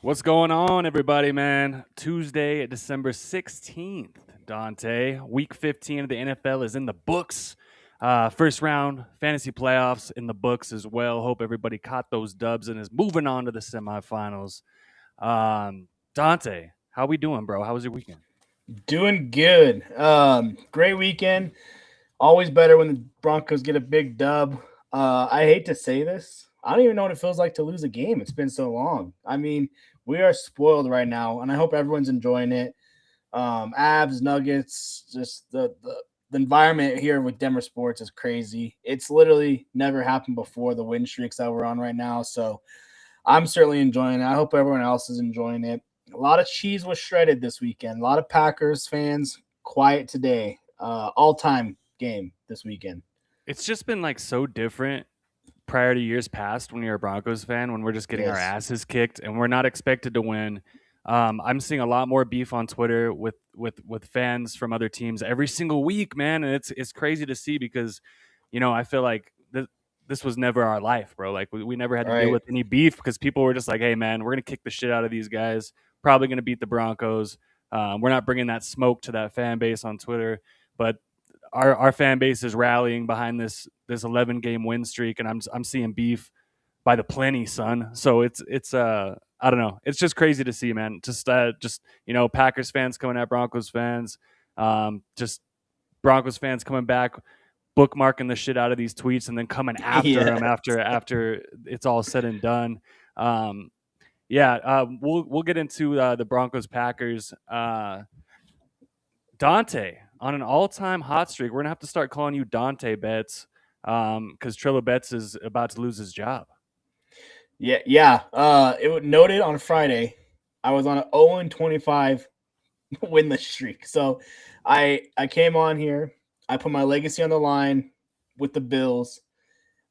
What's going on, everybody, man? Tuesday, December 16th, Dante. Week 15 of the NFL is in the books. First round fantasy playoffs in the books as well. Hope everybody caught those dubs and is moving on to the semifinals. Dante, how we doing, bro? How was your weekend? Doing good. Great weekend. Always better when the Broncos get a big dub. I hate to say this. I don't even know what it feels like to lose a game. It's been so long. I mean, we are spoiled right now, and I hope everyone's enjoying it. Abs, Nuggets, just the environment here with Denver sports is crazy. It's literally never happened before, the win streaks that we're on right now. So I'm certainly enjoying it. I hope everyone else is enjoying it. A lot of cheese was shredded this weekend. A lot of Packers fans quiet today. All time game this weekend. It's just been like so different prior to years past when you're a Broncos fan, when we're just getting our Yes. asses kicked and we're not expected to win. I'm seeing a lot more beef on Twitter with fans from other teams every single week, man, and it's crazy to see because, I feel like this was never our life, bro. Like we never had to deal Right. with any beef because people were just like, hey, man, we're gonna kick the shit out of these guys. Probably gonna beat the Broncos. We're not bringing that smoke to that fan base on Twitter, but our fan base is rallying behind this 11 game win streak, and I'm seeing beef by the plenty, son. So it's I don't know. It's just crazy to see, man. Just Packers fans coming at Broncos fans, just Broncos fans coming back, bookmarking the shit out of these tweets, and then coming after Yeah. them after it's all said and done. Um, yeah, we'll get into the Broncos Packers. Dante on an all-time hot streak. We're gonna have to start calling you Dante Betts because Trillo Betts is about to lose his job. Yeah. Yeah. It was noted on Friday. I was on an 0-25 win the streak. So I came on here. I put my legacy on the line with the Bills.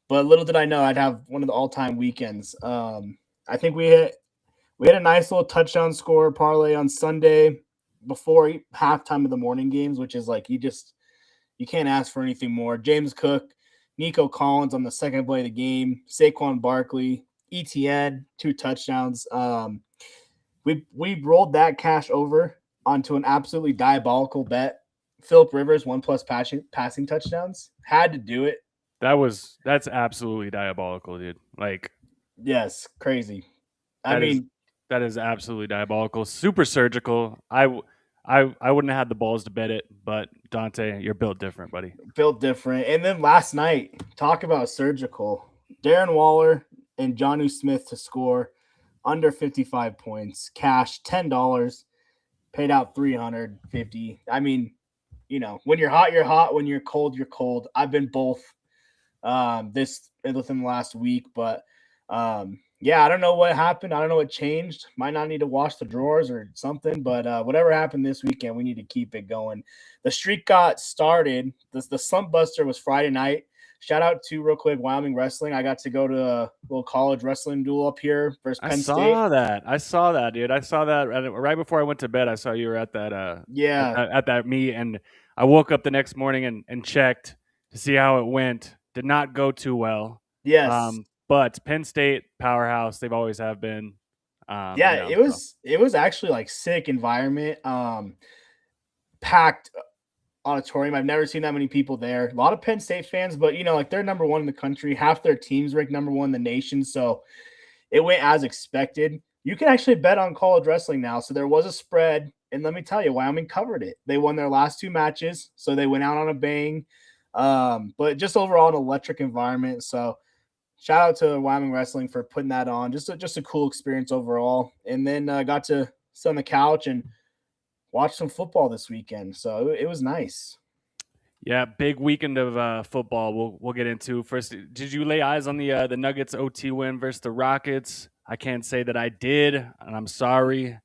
But little did I know I'd have one of the all time weekends. I think we had a nice little touchdown score parlay on Sunday before halftime of the morning games, which is like you can't ask for anything more. James Cook, Nico Collins on the second play of the game, Saquon Barkley, ETN, two touchdowns. We rolled that cash over onto an absolutely diabolical bet. Philip Rivers, one plus passing touchdowns. Had to do it. That's absolutely diabolical, dude. Like Yes, crazy. I that is mean, that is absolutely diabolical. Super surgical. I wouldn't have had the balls to bet it, but Dante, you're built different, buddy. built different. And then last night, talk about surgical. Darren Waller and Jonnu Smith to score under 55 points. Cash $10, paid out 350. I mean, when you're hot, you're hot. When you're cold, you're cold. I've been both this within the last week, but yeah, I don't know what happened. I don't know what changed. Might not need to wash the drawers or something, but whatever happened this weekend, we need to keep it going. The streak got started. The slump buster was Friday night. Shout out to real quick Wyoming Wrestling. I got to go to a little college wrestling duel up here versus I Penn State. saw that. I saw that, dude. I saw that right before I went to bed. I saw you were at that Yeah. at that meet, and I woke up the next morning and checked to see how it went. Did not go too well. Yes. But Penn State powerhouse. They've always have been. Yeah. It So was it was actually like sick environment. Packed auditorium. I've never seen that many people there. A lot of Penn State fans, but like they're number one in the country. Half their teams ranked number one in the nation. So it went as expected. You can actually bet on college wrestling now. So there was a spread. And let me tell you, Wyoming covered it. They won their last two matches. So they went out on a bang. But just overall, an electric environment. So shout out to Wyoming Wrestling for putting that on. Just a cool experience overall. And then got to sit on the couch and watch some football this weekend. So it was nice. yeah, big weekend of football. We'll get into first. Did you lay eyes on the Nuggets OT win versus the Rockets? I can't say that I did, and I'm sorry.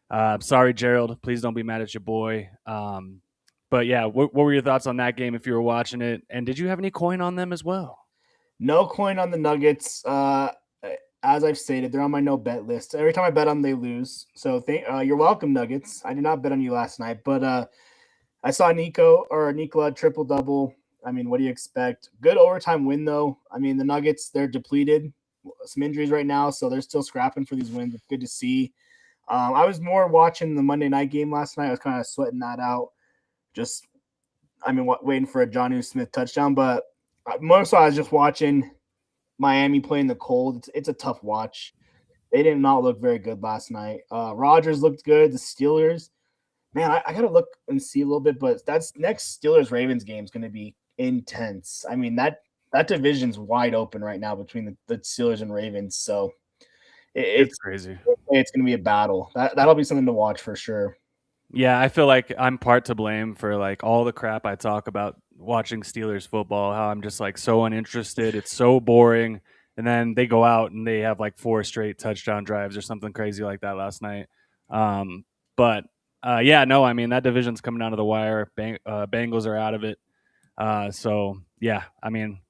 I'm sorry, Gerald. Please don't be mad at your boy. But yeah, what were your thoughts on that game if you were watching it? And did you have any coin on them as well? No coin on the Nuggets. As I've stated, they're on my no bet list. Every time I bet on them, they lose. So you're welcome, Nuggets. I did not bet on you last night, but I saw Nikola triple double. I mean, what do you expect? Good overtime win though. I mean, the Nuggets, they're depleted, some injuries right now, so they're still scrapping for these wins. It's good to see. I was more watching the Monday night game last night. I was kind of sweating that out. Just, waiting for a Jonnu Smith touchdown. But more so, I was just watching Miami playing the cold. It's a tough watch. They did not look very good last night. Rodgers looked good. The Steelers, man, I got to look and see a little bit. But that's next Steelers-Ravens game is going to be intense. I mean, that division's wide open right now between the Steelers and Ravens. So It's crazy. It's going to be a battle. That'll be something to watch for sure. Yeah, I feel like I'm part to blame for like all the crap I talk about watching Steelers football, how I'm just like so uninterested. It's so boring. And then they go out and they have like 4 straight touchdown drives or something crazy like that last night. But yeah, no, I mean, that division's coming down to the wire. Bengals are out of it. So yeah, I mean,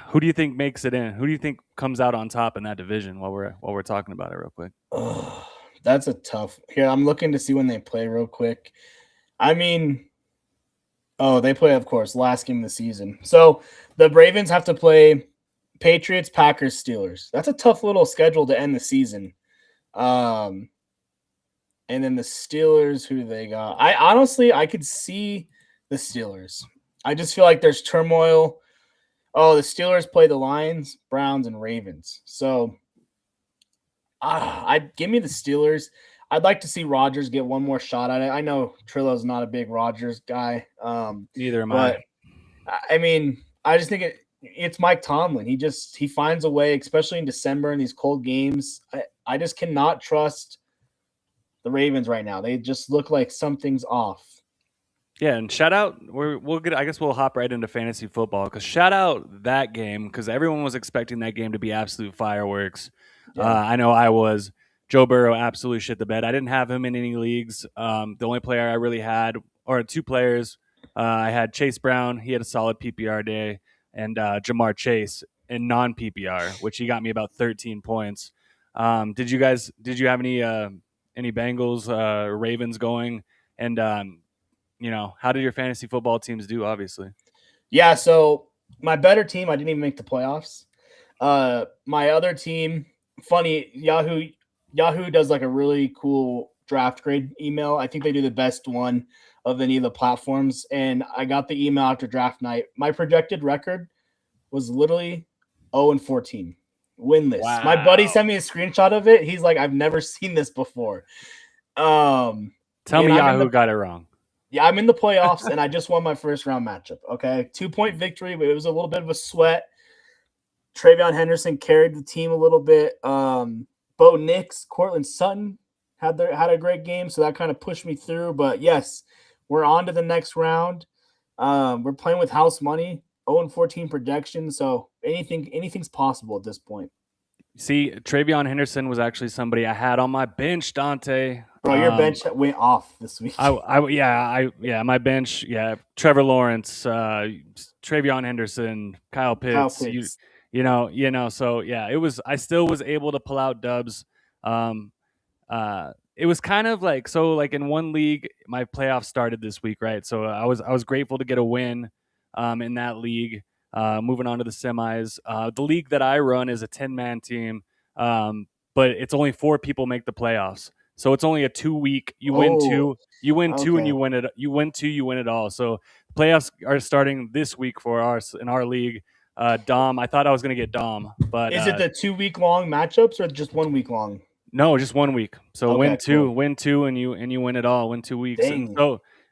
who do you think makes it in? Who do you think comes out on top in that division while we're talking about it real quick? Oh, that's a tough. Here, I'm looking to see when they play real quick. I mean, they play, of course, last game of the season. So the Ravens have to play Patriots, Packers, Steelers. That's a tough little schedule to end the season. And then the Steelers, who they got? I could see the Steelers. I just feel like there's turmoil. Oh, the Steelers play the Lions, Browns, and Ravens. So I'd give me the Steelers. I'd like to see Rodgers get one more shot at it. I know Trillo's not a big Rodgers guy. Neither am I. I mean, I just think it's Mike Tomlin. He finds a way, especially in December in these cold games. I just cannot trust the Ravens right now. They just look like something's off. Yeah, and shout out. I guess we'll hop right into fantasy football because shout out that game because everyone was expecting that game to be absolute fireworks. Yeah. I know I was. Joe Burrow absolutely shit the bed. I didn't have him in any leagues. The only player I really had, or 2 players, I had Chase Brown. He had a solid PPR day, and Jamar Chase in non PPR, which he got me about 13 points. Did you have any Bengals, Ravens going? And how did your fantasy football teams do? Obviously, yeah. So my better team, I didn't even make the playoffs. My other team, funny, Yahoo does like a really cool draft grade email. I think they do the best one of any of the platforms. And I got the email after draft night. My projected record was literally 0-14, winless. Wow. My buddy sent me a screenshot of it. He's like, I've never seen this before. Tell me Yahoo got it wrong. Yeah, I'm in the playoffs, and I just won my first round matchup. Okay, 2-point victory, but it was a little bit of a sweat. TreVeyon Henderson carried the team a little bit. Bo Nix, Cortland Sutton had a great game, so that kind of pushed me through. But yes, we're on to the next round. We're playing with house money, 0-14 projection, so anything's possible at this point. See, TreVeyon Henderson was actually somebody I had on my bench, Dante. Bro, your bench went off this week. My bench, yeah. Trevor Lawrence, TreVeyon Henderson, Kyle Pitts. So yeah, it was. I still was able to pull out dubs. It was kind of like in one league, my playoffs started this week, right? So I was grateful to get a win, in that league. Moving on to the semis. The league that I run is a 10-man team, but it's only 4 people make the playoffs. So it's only a 2-week. You win 2, and you win it. You win 2, you win it all. So playoffs are starting this week for us in our league. Dom, I thought I was going to get Dom, but is it the 2-week long matchups or just 1 week long? No, just 1 week. So win 2, and you win it all. Win 2 weeks. And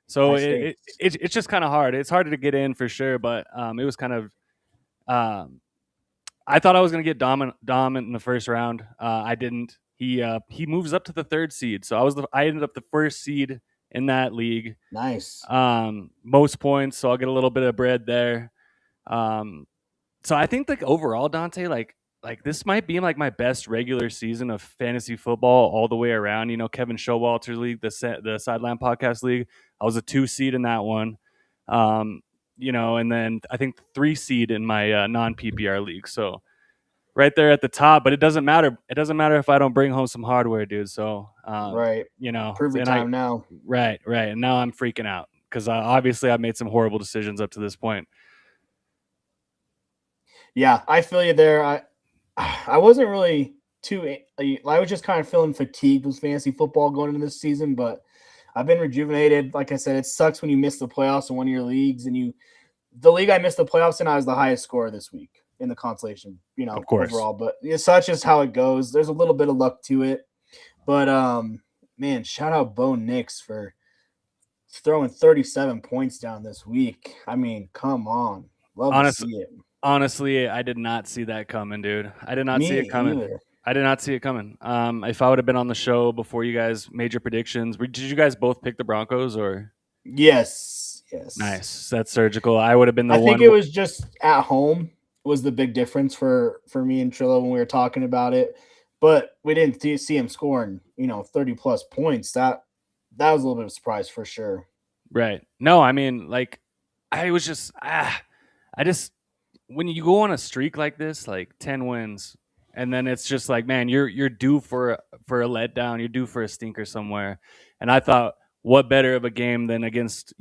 so it's just kind of hard. It's harder to get in for sure, but it was kind of. I thought I was going to get Dom in the first round. I didn't. He moves up to the 3rd seed, so I ended up the 1st seed in that league. Nice. Most points, so I'll get a little bit of bread there. So I think overall, Dante, like this might be like my best regular season of fantasy football all the way around. Kevin Showalter's league, the Sideline Podcast League. I was a 2 seed in that one. And then I think 3 seed in my non PPR league. So right there at the top, but it doesn't matter. It doesn't matter if I don't bring home some hardware, dude. So right, prove your time now. Right, and now I'm freaking out because obviously I've made some horrible decisions up to this point. Yeah, I feel you there. I wasn't really I was just kind of feeling fatigued with fantasy football going into this season, but I've been rejuvenated. Like I said, it sucks when you miss the playoffs in one of your leagues, and the league I missed the playoffs in, I was the highest scorer this week in the consolation, Of course. overall. But such is how it goes. There's a little bit of luck to it, but man, shout out Bo Nix for throwing 37 points down this week. I mean, come on, love to Honestly, see it. honestly, I did not see that coming, dude. I did not Me see it coming. either. I did not see it coming. If I would have been on the show before you guys made your predictions, did you guys both pick the Broncos or? Yes, yes. Nice. That's surgical. I would have been the I think one. it was just at home was the big difference for me and Trillo when we were talking about it. But we didn't see him scoring, 30 plus points. That was a little bit of a surprise for sure. Right. No, I mean, like, I was just, I just, when you go on a streak like this, like 10 wins, and then it's just like, man, you're due for a letdown. You're due for a stinker somewhere. And I thought, what better of a game than against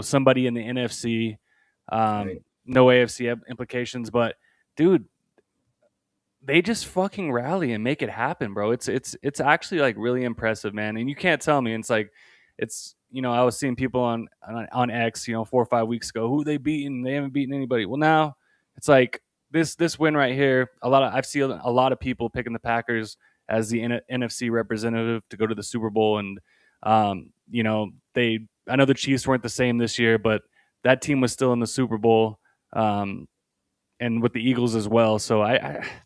somebody in the NFC. Right. No AFC implications, but dude, they just fucking rally and make it happen, bro. It's actually like really impressive, man. And you can't tell me. It's like I was seeing people on X, 4 or 5 weeks ago, who they beaten. They haven't beaten anybody. Well, now it's like this win right here. I've seen a lot of people picking the Packers as the NFC representative to go to the Super Bowl, and I know the Chiefs weren't the same this year, but that team was still in the Super Bowl. And with the Eagles as well. So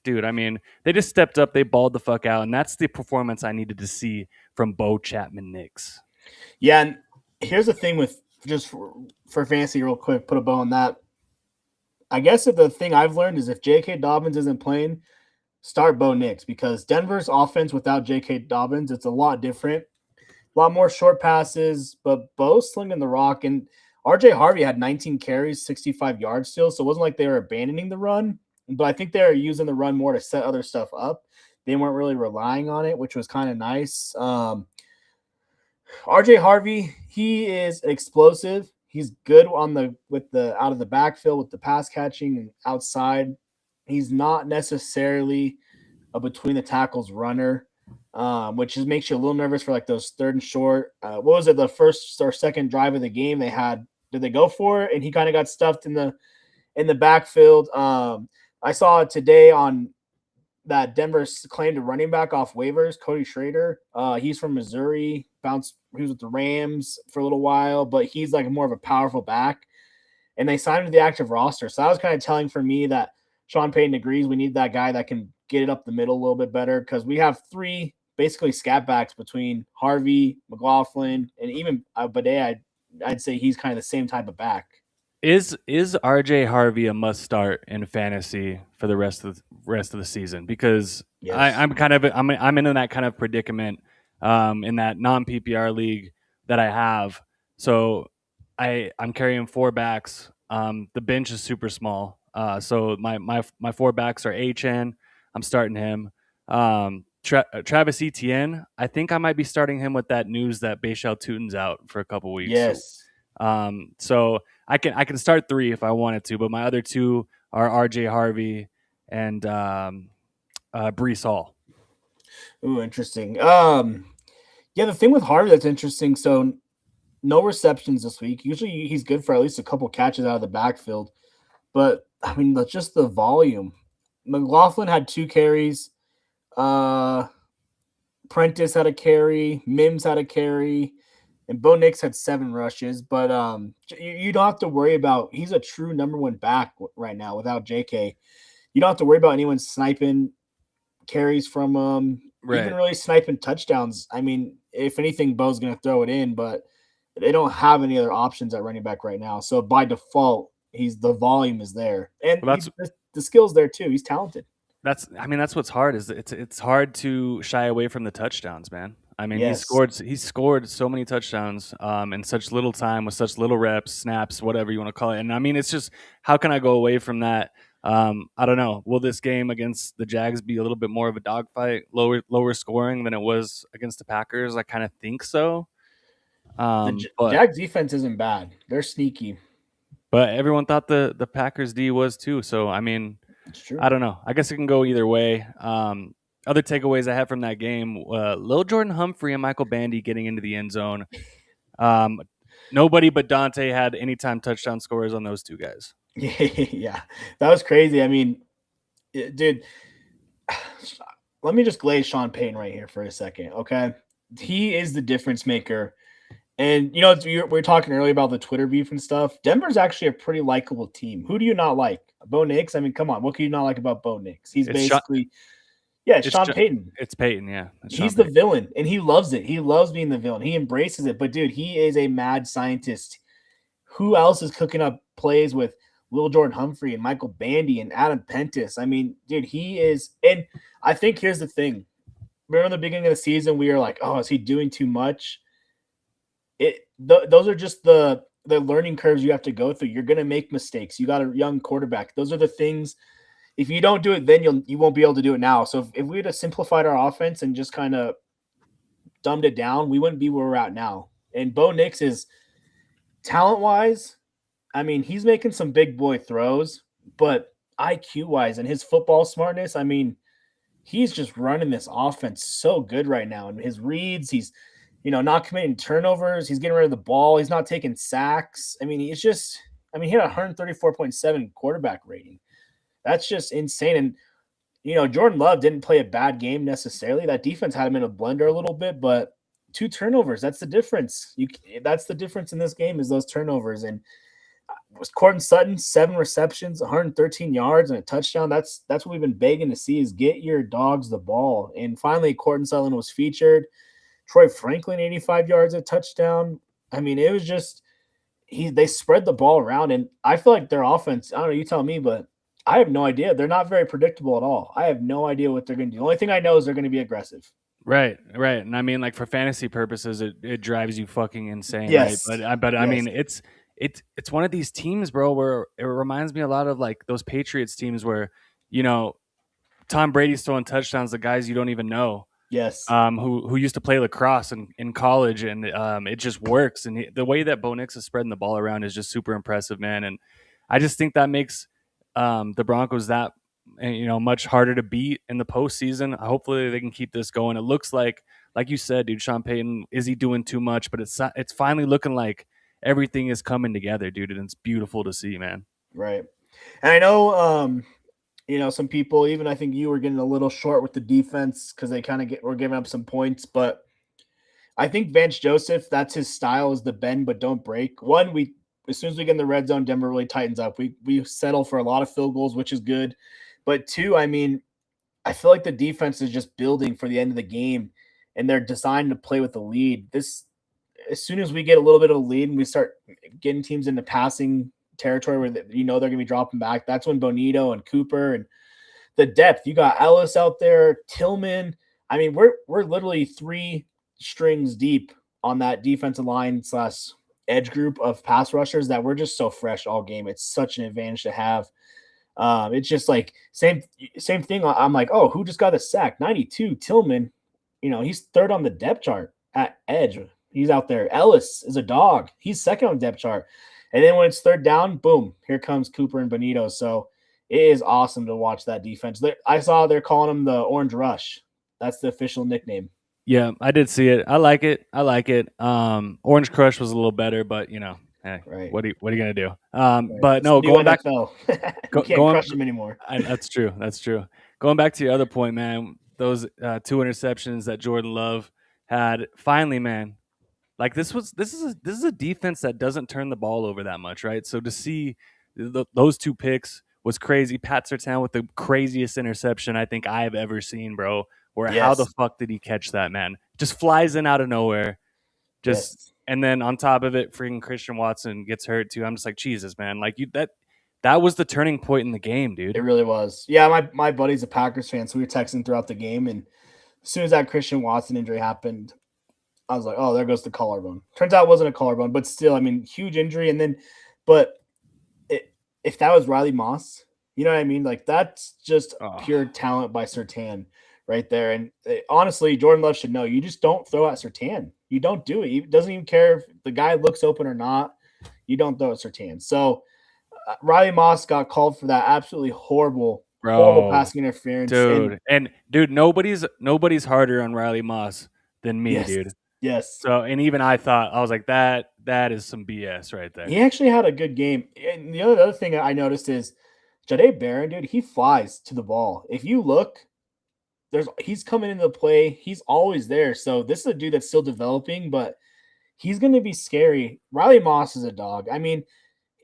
dude, I mean, they just stepped up, they balled the fuck out, and that's the performance I needed to see from Bo Chapman Nix. Yeah, and here's the thing with just for fantasy, real quick, put a bow on that. I guess that the thing I've learned is if J.K. Dobbins isn't playing, start Bo Nix because Denver's offense without J.K. Dobbins, it's a lot different. A lot more short passes, but Bo slinging the rock. And RJ Harvey had 19 carries, 65 yards still. So it wasn't like they were abandoning the run, but I think they were using the run more to set other stuff up. They weren't really relying on it, which was kind of nice. RJ Harvey, he is explosive. He's good with the out of the backfield with the pass catching and outside. He's not necessarily a between the tackles runner, which just makes you a little nervous for like those third and short. What was it? The first or second drive of the game they had. Did they go for it? And he kind of got stuffed in the backfield. I saw it today on that Denver claimed a running back off waivers, Cody Schrader. He's from Missouri. He was with the Rams for a little while, but he's like more of a powerful back. And they signed him to the active roster. So that was kind of telling for me that Sean Payton agrees we need that guy that can get it up the middle a little bit better because we have three basically scat backs between Harvey, McLaughlin, and even Bidet. I'd say he's kind of the same type of back. Is RJ Harvey a must start in fantasy for the rest of the season? Because Yes. I'm in that kind of predicament in that non PPR league that I have. So I'm carrying four backs. The bench is super small. So my four backs are HN. I'm starting him. Travis Etienne. I think I might be starting him with that news that Bashal Tutin's out for a couple weeks. Yes. So I can start three if I wanted to, but my other two are RJ Harvey and Brees Hall. Ooh, interesting. Yeah, the thing with Harvey that's interesting. So no receptions this week. Usually he's good for at least a couple catches out of the backfield, but I mean just the volume. McLaughlin had 2 carries. Prentice had a carry. Mims had a carry. And Bo Nix had 7 rushes, but you don't have to worry about. He's a true number 1 back right now without JK. You don't have to worry about anyone sniping carries from even really sniping touchdowns. I mean, if anything, Bo's going to throw it in, but they don't have any other options at running back right now. So by default, the volume is there, and the skills there too. He's talented. That's what's hard is it's hard to shy away from the touchdowns, man. I mean, Yes. he scored so many touchdowns in such little time with such little reps, snaps, whatever you want to call it. And I mean, it's just how can I go away from that? I don't know. Will this game against the Jags be a little bit more of a dogfight, lower scoring than it was against the Packers? I kind of think so. The Jags defense isn't bad. They're sneaky. But everyone thought the Packers D was too. So I mean, It's true. I don't know. I guess it can go either way. other takeaways I had from that game, Lil Jordan Humphrey and Michael Bandy getting into the end zone. Um, nobody but Dante had anytime touchdown scores on those two guys. Yeah, that was crazy. I mean, dude, let me just glaze Sean Payton right here for a second, okay? He is the difference maker. And, we were talking earlier about the Twitter beef and stuff. Denver's actually a pretty likable team. Who do you not like? Bo Nix? I mean, come on. What can you not like about Bo Nix? He's It's Sean, basically, yeah, it's Sean Payton. It's Payton, yeah. He's the villain, and he loves it. He loves being the villain. He embraces it. But, dude, he is a mad scientist. Who else is cooking up plays with Lil Jordan Humphrey and Michael Bandy and Adam Pentis? I mean, dude, he is. And I think here's the thing. Remember in the beginning of the season, we were like, oh, is he doing too much? Those are just the learning curves you have to go through. You're going to make mistakes. You got a young quarterback. Those are the things. If you don't do it, then you won't be able to do it now. So if we had simplified our offense and just kind of dumbed it down, we wouldn't be where we're at now. And Bo Nix is talent-wise, I mean, he's making some big boy throws, but IQ-wise and his football smartness, I mean, he's just running this offense so good right now. And his reads, he's not committing turnovers. He's getting rid of the ball. He's not taking sacks. I mean, he had a 134.7 quarterback rating. That's just insane. And, Jordan Love didn't play a bad game necessarily. That defense had him in a blender a little bit, but 2 turnovers, that's the difference. That's the difference in this game is those turnovers. And was Courtland Sutton, 7 receptions, 113 yards, and a touchdown. That's what we've been begging to see is get your dogs the ball. And finally, Courtland Sutton was featured. Troy Franklin, 85 yards, a touchdown. I mean, it was just they spread the ball around, and I feel like their offense, I don't know, you tell me, but I have no idea. They're not very predictable at all. I have no idea what they're going to do. The only thing I know is they're going to be aggressive. Right. And I mean, like for fantasy purposes, it drives you fucking insane, yes. right? But I mean, it's one of these teams, bro, where it reminds me a lot of like those Patriots teams where, Tom Brady's throwing touchdowns to guys you don't even know. Yes. Who used to play lacrosse in college, and it just works. And the way that Bo Nix is spreading the ball around is just super impressive, man. And I just think that makes the Broncos that much harder to beat in the postseason. Hopefully, they can keep this going. It looks like you said, dude, Sean Payton, is he doing too much? But it's finally looking like everything is coming together, dude, and it's beautiful to see, man. Right. And I know. Some people, even I think you were getting a little short with the defense because they kind of were giving up some points. But I think Vance Joseph, that's his style, is the bend but don't break. One, as soon as we get in the red zone, Denver really tightens up. We settle for a lot of field goals, which is good. But two, I mean, I feel like the defense is just building for the end of the game, and they're designed to play with the lead. As soon as we get a little bit of a lead and we start getting teams into passing territory where they're going to be dropping back, that's when Bonito and Cooper and the depth, you got Ellis out there, Tillman. I mean, we're literally 3 strings deep on that defensive line / edge group of pass rushers that we're just so fresh all game. It's such an advantage to have. It's just like same thing. I'm like, oh, who just got a sack? 92 Tillman. He's 3rd on the depth chart at edge. He's out there. Ellis is a dog. He's 2nd on the depth chart. And then when it's 3rd down, boom, here comes Cooper and Bonito. So it is awesome to watch that defense. I saw they're calling them the Orange Rush. That's the official nickname. Yeah, I did see it. I like it. Orange Crush was a little better, but hey, right. What are you gonna do? Right. But no, going back, you can't crush them anymore. That's true. Going back to your other point, man, those 2 interceptions that Jordan Love had. Finally, man. Like this is a defense that doesn't turn the ball over that much, right? So to see those 2 picks was crazy. Pat Surtain with the craziest interception I think I've ever seen, bro. Where How the fuck did he catch that, man? Just flies in out of nowhere. And then on top of it, freaking Christian Watson gets hurt too. I'm just like, Jesus, man. Like that was the turning point in the game, dude. It really was. Yeah, my buddy's a Packers fan, so we were texting throughout the game, and as soon as that Christian Watson injury happened, I was like, oh, there goes the collarbone. Turns out it wasn't a collarbone, but still, I mean, huge injury. And then, if that was Riley Moss, you know what I mean? Like, that's just pure talent by Surtain right there. And honestly, Jordan Love should know, you just don't throw at Surtain. You don't do it. He doesn't even care if the guy looks open or not. You don't throw at Surtain. So Riley Moss got called for that absolutely horrible horrible bro, passing interference. And dude, nobody's harder on Riley Moss than me, yes, dude. yes, So, and even I was like, that is some BS right there. he actually had a good game. And the other thing I noticed is Jade Barron, dude, he flies to the ball. If you look, he's coming into the play. He's always there. So this is a dude that's still developing, but he's going to be scary. Riley Moss is a dog. I mean,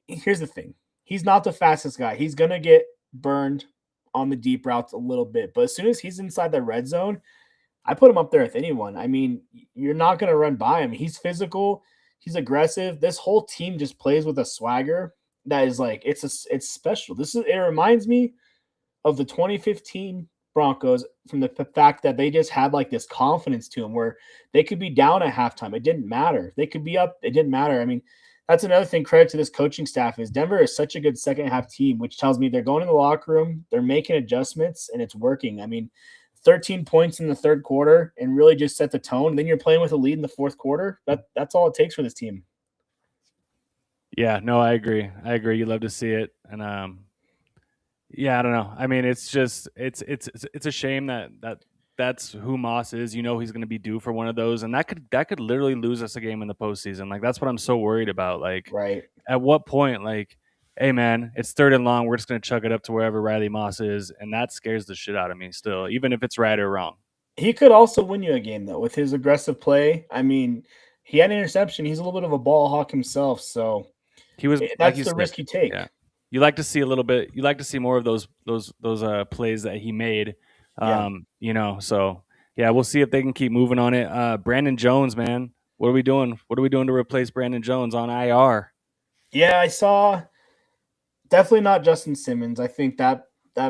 here's the thing. He's not the fastest guy. He's going to get burned on the deep routes a little bit. But as soon as he's inside the red zone, I put him up there with anyone. I mean, you're not going to run by him. He's physical. He's aggressive. This whole team just plays with a swagger that is like it's special. It reminds me of the 2015 Broncos from the fact that they just had like this confidence to them where they could be down at halftime. It didn't matter. They could be up. It didn't matter. I mean, that's another thing. Credit to this coaching staff is Denver is such a good second half team, which tells me they're going in the locker room, they're making adjustments, and it's working. I mean, 13 points in the third quarter and really just set the tone. Then you're playing with a lead in the fourth quarter. That's all it takes for this team. Yeah, no, I agree. You love to see it, and yeah, I don't know. I mean, it's just it's a shame that's who Moss is. You know, he's going to be due for one of those, and that could literally lose us a game in the postseason. Like that's what I'm so worried about. Like, Right. at what point, like, hey man, it's third and long. We're just going to chuck it up to wherever Riley Moss is, and that scares the shit out of me. Still, even if it's right or wrong. He could also win you a game though with his aggressive play. I mean, he had an interception. He's a little bit of a ball hawk himself, so He was like that's you the said. risk you take. Yeah, you like to see a little bit. You like to see more of those plays that he made. Yeah. You know, so yeah, we'll see if they can keep moving on it. Brandon Jones, man, what are we doing? What are we doing to replace Brandon Jones on IR? Yeah, I saw definitely not Justin Simmons. I think that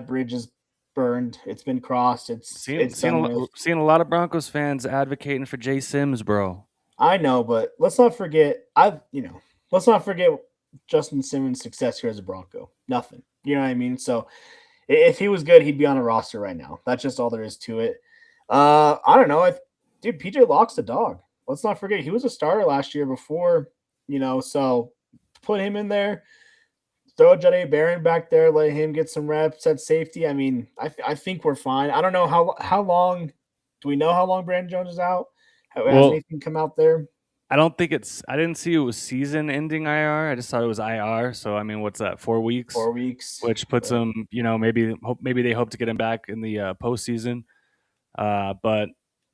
bridge is burned. It's been crossed. It's done with. Seeing a lot of Broncos fans advocating for Jay Sims, bro. I know, but let's not forget. Let's not forget Justin Simmons' success here as a Bronco. Nothing. You know what I mean? So if he was good, he'd be on a roster right now. That's just all there is to it. I don't know. Dude, PJ Locke's a dog. Let's not forget he was a starter last year before. So put him in there. Throw Jade Barron back there. Let him get some reps at safety. I mean, I think we're fine. I don't know how long. Do we know how long Brandon Jones is out? Has anything come out there? I don't think I didn't see it was season-ending IR. I just thought it was IR. So I mean, what's that? 4 weeks. 4 weeks, which puts them. Maybe they hope to get him back in the postseason. But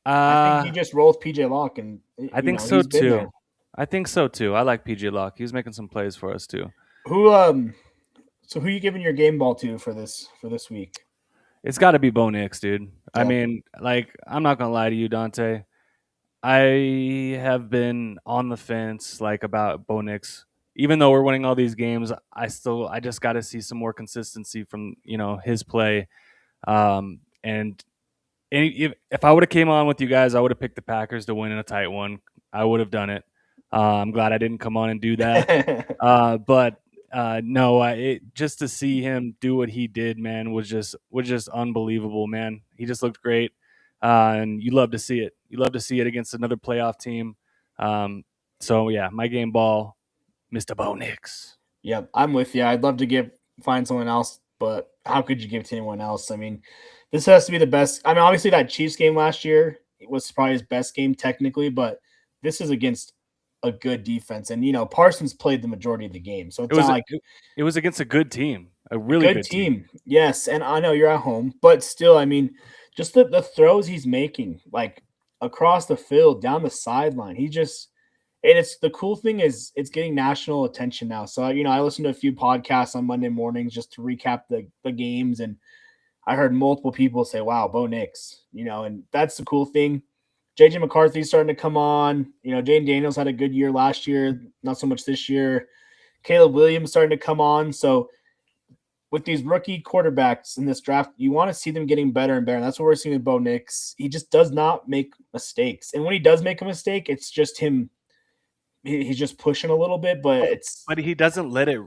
I think he just rolls PJ Locke, and I think so too. I think so too. I like PJ Locke. He was making some plays for us too. So who are you giving your game ball to for this week? It's got to be Bo Nix, dude. Yeah. I mean, like, I'm not gonna lie to you, Dante. I have been on the fence like about Bo Nix. Even though we're winning all these games, I just got to see some more consistency from his play. And if I would have came on with you guys, I would have picked the Packers to win in a tight one. I would have done it. I'm glad I didn't come on and do that. But no, just to see him do what he did, man, was just unbelievable, man. He just looked great, and you love to see it. You love to see it against another playoff team. So yeah, my game ball, Mr. Bo Nix. Yep, I'm with you. I'd love to find someone else, but how could you give to anyone else? I mean, this has to be the best. I mean, obviously that Chiefs game last year was probably his best game technically, but this is against a good defense, and Parsons played the majority of the game, so it was against a good team, a really good team. Yes, and I know you're at home, but still, I mean, just the throws he's making, like across the field, down the sideline, and it's the cool thing is it's getting national attention now. So I listened to a few podcasts on Monday mornings just to recap the games, and I heard multiple people say, "Wow, Bo Nix," and that's the cool thing. JJ McCarthy's starting to come on. Jayden Daniels had a good year last year, not so much this year. Caleb Williams starting to come on. So with these rookie quarterbacks in this draft, you want to see them getting better and better. And that's what we're seeing with Bo Nix. He just does not make mistakes. And when he does make a mistake, it's just him. He's just pushing a little bit, but he doesn't let it,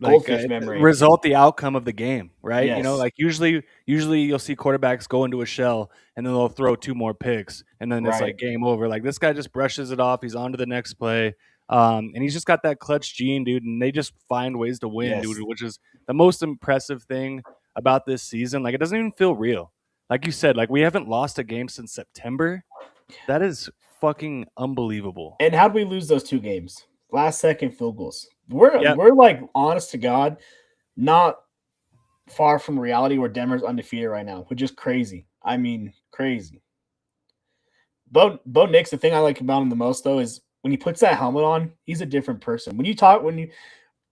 goldfish memory result the outcome of the game, right? Yes. Like usually you'll see quarterbacks go into a shell and then they'll throw 2 more picks and then it's like game over. Like this guy just brushes it off. He's on to the next play. And he's just got that clutch gene, dude. And they just find ways to win, dude, Yes. which is the most impressive thing about this season. Like, it doesn't even feel real. Like you said, like we haven't lost a game since September. That is fucking unbelievable. And how did we lose those 2 games? Last second field goals. We're Yep. we're like, honest to God, not far from reality where Denver's undefeated right now, which is crazy. I mean, crazy. Bo Nix, the thing I like about him the most though is when he puts that helmet on, he's a different person.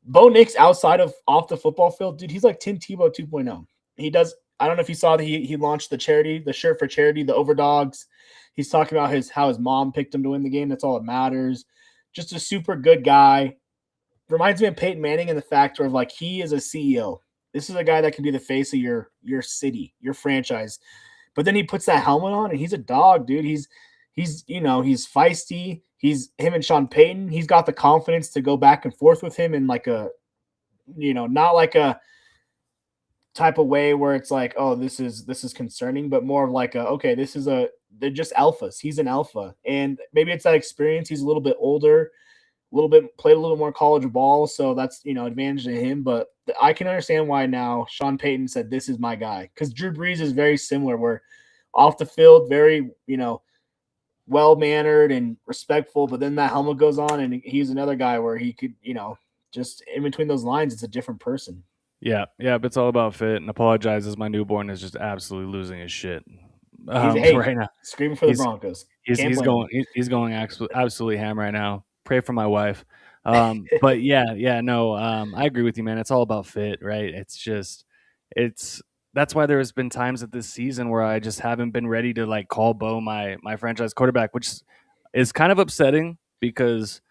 Bo Nix outside of off the football field, dude, he's like Tim Tebow 2.0. He does. I don't know if you saw that he launched the shirt for charity, the Overdogs. He's talking about how his mom picked him to win the game. That's all that matters. Just a super good guy. Reminds me of Peyton Manning in the factor of like he is a CEO. This is a guy that can be the face of your city, your franchise. But then he puts that helmet on and he's a dog, dude. He's feisty. He's him and Sean Payton. He's got the confidence to go back and forth with him in like a, not like a type of way where it's like, oh, this is concerning, but more of like okay, they're just alphas. He's an alpha. And maybe it's that experience. He's a little bit older, played a little more college ball. So that's, advantage to him. But I can understand why now Sean Payton said, this is my guy. Because Drew Brees is very similar, where off the field, very, well-mannered and respectful, but then that helmet goes on and he's another guy where he could, just in between those lines, it's a different person. Yeah, but it's all about fit. And apologizes, my newborn is just absolutely losing his shit right now. Screaming for the Broncos. He's going absolutely ham right now. Pray for my wife. But I agree with you, man. It's all about fit, right? That's why there's been times at this season where I just haven't been ready to like call Bo my franchise quarterback, which is kind of upsetting because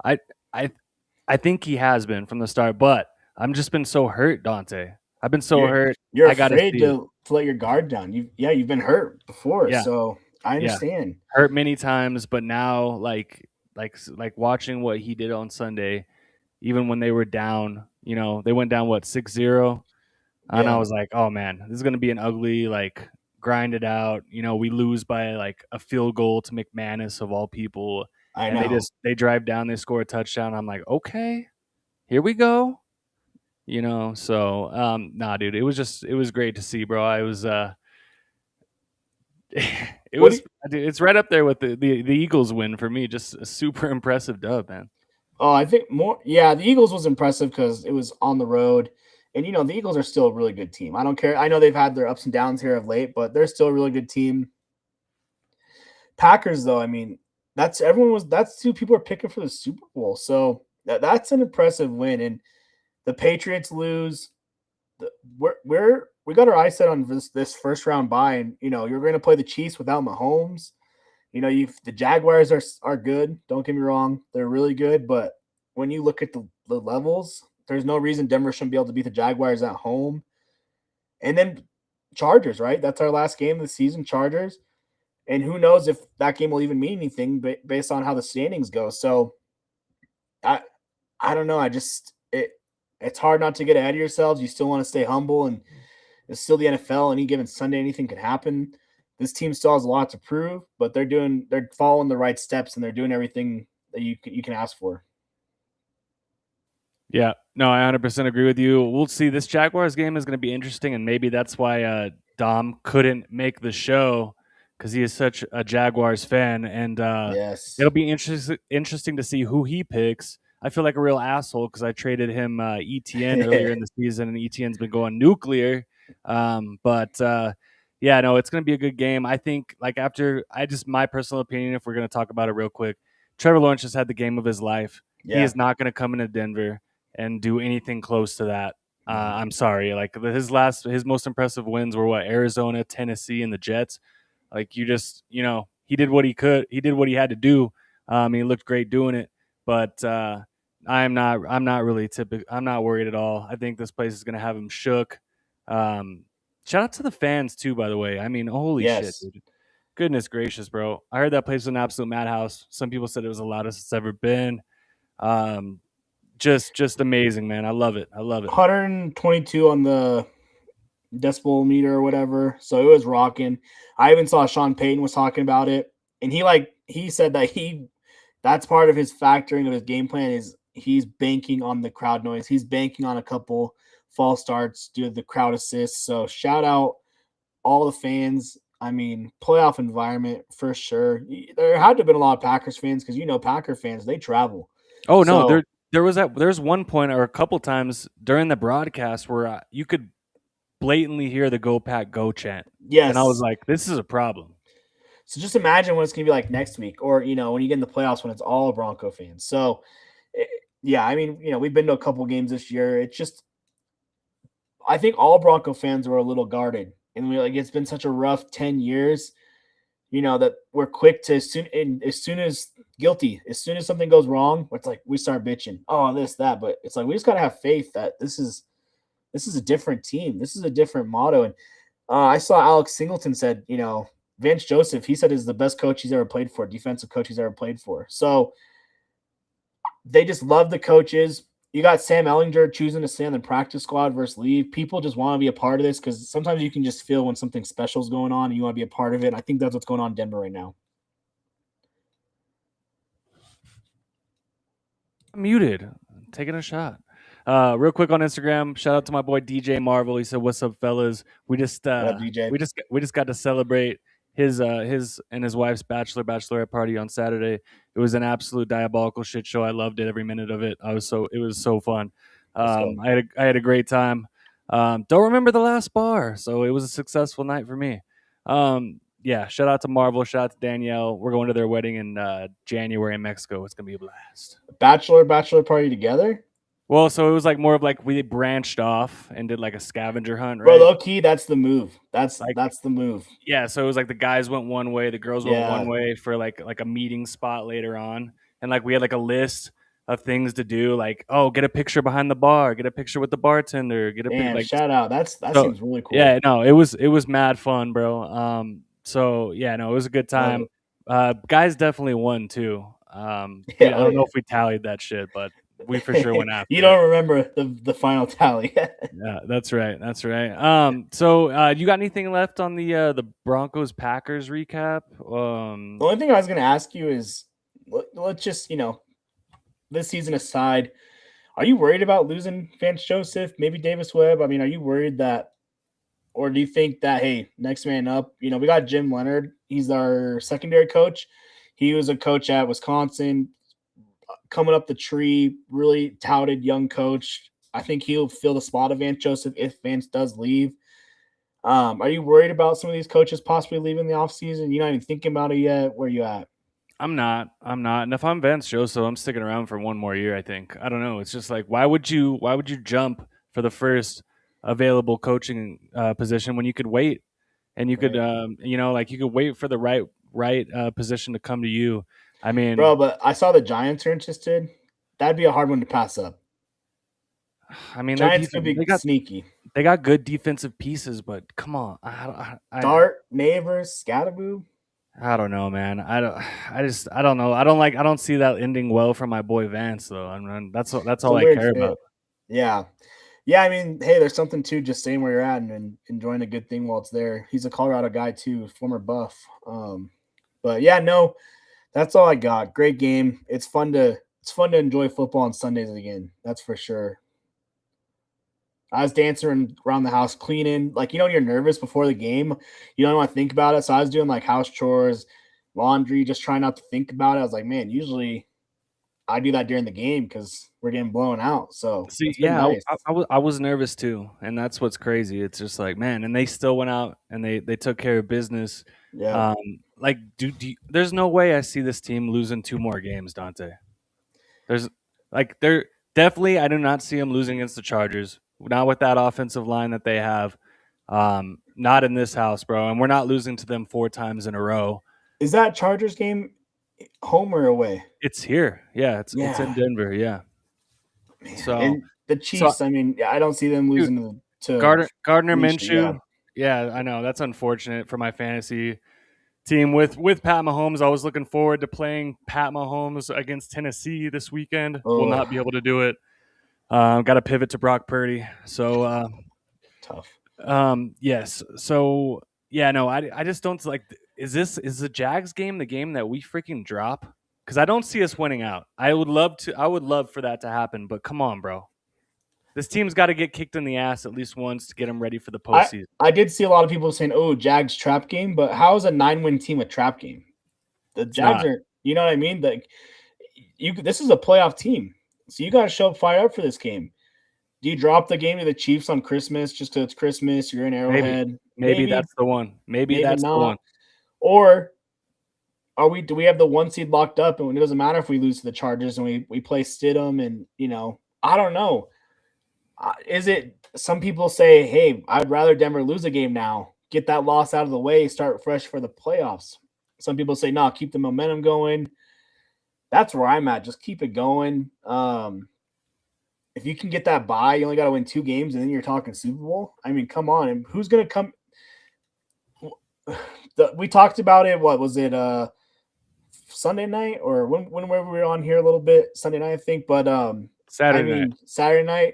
I I think he has been from the start, but I'm just been so hurt, Dante. I've been so hurt. You're I gotta afraid see it. to let your guard down. You've been hurt before, Yeah. so I understand. Hurt many times, but now like watching what he did on Sunday, even when they were down, they went down 6-0. And I Yeah. was like, oh man, this is gonna be an ugly, like grind it out. We lose by like a field goal to McManus of all people. I And know. they drive down, they score a touchdown. I'm like, okay, here we go. So nah, dude, it was great to see, bro. I was it's right up there with the Eagles win for me. Just a super impressive dub, man. Oh, I think more. Yeah, the Eagles was impressive because it was on the road, and the Eagles are still a really good team. I don't care. I know they've had their ups and downs here of late, but they're still a really good team. Packers, though, I mean, that's 2 people are picking for the Super Bowl, so that's an impressive win. And the Patriots lose. We got our eyes set on this first round bye, and you're going to play the Chiefs without Mahomes. The Jaguars are good. Don't get me wrong, they're really good. But when you look at the levels, there's no reason Denver shouldn't be able to beat the Jaguars at home. And then Chargers, right? That's our last game of the season, Chargers. And who knows if that game will even mean anything based on how the standings go. So I don't know. It's hard not to get ahead of yourselves. You still want to stay humble, and it's still the NFL. Any given Sunday, anything could happen. This team still has a lot to prove, but they're following the right steps and they're doing everything that you can ask for. Yeah, no, I 100% agree with you. We'll see. This Jaguars game is going to be interesting, and maybe that's why Dom couldn't make the show because he is such a Jaguars fan, and Yes. it'll be interesting to see who he picks. I feel like a real asshole because I traded him ETN earlier in the season, and ETN's been going nuclear. Yeah, no, it's going to be a good game. I think, my personal opinion, if we're going to talk about it real quick, Trevor Lawrence just had the game of his life. Yeah. He is not going to come into Denver and do anything close to that. I'm sorry. Like his most impressive wins were Arizona, Tennessee, and the Jets. Like he did what he could. He did what he had to do. He looked great doing it. But I'm not worried at all. I think this place is going to have him shook. Shout out to the fans too, by the way. I mean, holy shit, dude. Goodness gracious, bro. I heard that place was an absolute madhouse. Some people said it was the loudest it's ever been. Just amazing, man. I love it. 122 on the decibel meter or whatever. So it was rocking. I even saw Sean Payton was talking about it. And he said that he that's part of his factoring of his game plan is he's banking on the crowd noise. He's banking on a couple false starts due to the crowd assists. So shout out all the fans. I mean, playoff environment for sure. There had to have been a lot of Packers fans because Packer fans, they travel. Oh no, So there's one point or a couple times during the broadcast where you could blatantly hear the "Go Pack Go" chant, and I was yes. like, "This is a problem." So just imagine what it's gonna be like next week, or when you get in the playoffs when it's all Bronco fans. So eh, yeah, I mean, we've been to a couple games this year. It's just I think all Bronco fans were a little guarded, and it's been such a rough 10 years. That we're quick to as soon as guilty, as soon as something goes wrong, it's like we start bitching, oh this that, but it's like we just gotta have faith that this is a different team, this is a different motto. And I saw Alex Singleton said, Vance Joseph, he said is the best coach he's ever played for, defensive coach he's ever played for. So they just love the coaches. You got Sam Ellinger choosing to stay on the practice squad versus leave. People just want to be a part of this because sometimes you can just feel when something special is going on and you want to be a part of it. I think that's what's going on in Denver right now. I'm muted, taking a shot. Real quick on Instagram, shout out to my boy DJ Marvel. He said, "What's up, fellas? We just What up, DJ? we just got to celebrate his and his wife's bachelorette party on Saturday. It was an absolute diabolical shit show. I loved it, every minute of it. It was so fun. I had a great time. Don't remember the last bar, so it was a successful night for me. Yeah, shout out to Marvel, shout out to Danielle. We're going to their wedding in January in Mexico. It's gonna be a blast. Bachelor party together? Well, so it was like more of like we branched off and did like a scavenger hunt, Bro, right? low key, that's the move. That's Like that's the move. yeah, so it was like the guys went one way, the girls went one Yeah. way for like a meeting spot later on, and like we had like a list of things to do, like oh, get a picture behind the bar, get a picture with the bartender, get a pic Man, like shout out. That so. seems really cool. Yeah, no, it was mad fun, bro. So yeah, no, it was a good Love time. it. Guys definitely won too. Yeah, I oh don't know yeah. if we tallied that shit, but we for sure went You after it. don't remember the final tally. Yeah, that's right. That's right. So you got anything left on the Broncos Packers recap? The only thing I was going to ask you is let's just, this season aside, are you worried about losing Vance Joseph, maybe Davis Webb? I mean, are you worried that, or do you think that, hey, next man up, we got Jim Leonard. He's our secondary coach. He was a coach at Wisconsin, coming up the tree, really touted young coach. I think he'll fill the spot of Vance Joseph if Vance does leave. Are you worried about some of these coaches possibly leaving the offseason? You're not even thinking about it yet? Where you at? I'm not. I'm not. And if I'm Vance Joseph, I'm sticking around for one more year. I think. I don't know. It's just like why would you jump for the first available coaching position when you could wait and you could Right. like you could wait for the right position to come to you. I mean, Bro, but I saw the Giants are interested. That'd be a hard one to pass up. their Giants could defense be sneaky. they got good defensive pieces, but come on, Dart, Neighbors, Scatterboo. I don't know, man. I don't know. I don't see that ending well for my boy Vance though. I mean, that's It's a all I weird care about. fit. Yeah. Yeah, I mean, hey, there's something to just staying where you're at and enjoying a good thing while it's there. He's a Colorado guy too, former Buff. But yeah, no, that's all I got. Great game. It's fun to enjoy football on Sundays again. That's for sure. I was dancing around the house, cleaning. Like, when you're nervous before the game, you don't want to think about it. So I was doing like house chores, laundry, just trying not to think about it. I was like, man, usually I do that during the game because we're getting blown out. So See, it's been yeah, nice. I was nervous too, and that's what's crazy. It's just like, man, and they still went out and they took care of business. Yeah. Like, there's no way I see this team losing two more games, Dante. There's like they're definitely I do not see them losing against the Chargers. Not with that offensive line that they have. Not in this house, bro. And we're not losing to them four times in a row. Is that Chargers game home or away? It's here. Yeah, it's in Yeah. Denver. Yeah. Man. So And the so Chiefs, I mean, I don't see them dude, losing to Gardner Felicia. Yeah. Minshew. Yeah, I know that's unfortunate for my fantasy team with Pat Mahomes. I was looking forward to playing Pat Mahomes against Tennessee this weekend. Will Oh, not be able to do it. Got to pivot to Brock Purdy. So tough. yes. So yeah, no, I just don't like. Is the Jags game the game that we freaking drop? because I don't see us winning out. I would love for that to happen, but come on, bro. This team's got to get kicked in the ass at least once to get them ready for the postseason. I did see a lot of people saying, "Oh, Jags trap game," but how is a 9-win team a trap game? The Jags are, you know what I mean? Like, this is a playoff team, so you got to show up fired up for this game. Do you drop the game to the Chiefs on Christmas just because it's Christmas? You're in Arrowhead. Maybe that's the one. Maybe that's not. The one. Or do we have the 1 seed locked up, and it doesn't matter if we lose to the Chargers and we play Stidham, and I don't know. Is it? Some people say, "Hey, I'd rather Denver lose a game now, get that loss out of the way, start fresh for the playoffs." Some people say, "No, keep the momentum going." That's where I'm at. Just keep it going. If you can get that bye, you only got to win 2 games, and then you're talking Super Bowl. I mean, come on. And who's going to come? We talked about it. What was it? Sunday night, or when we were on here a little bit? Sunday night, I think. But Saturday night.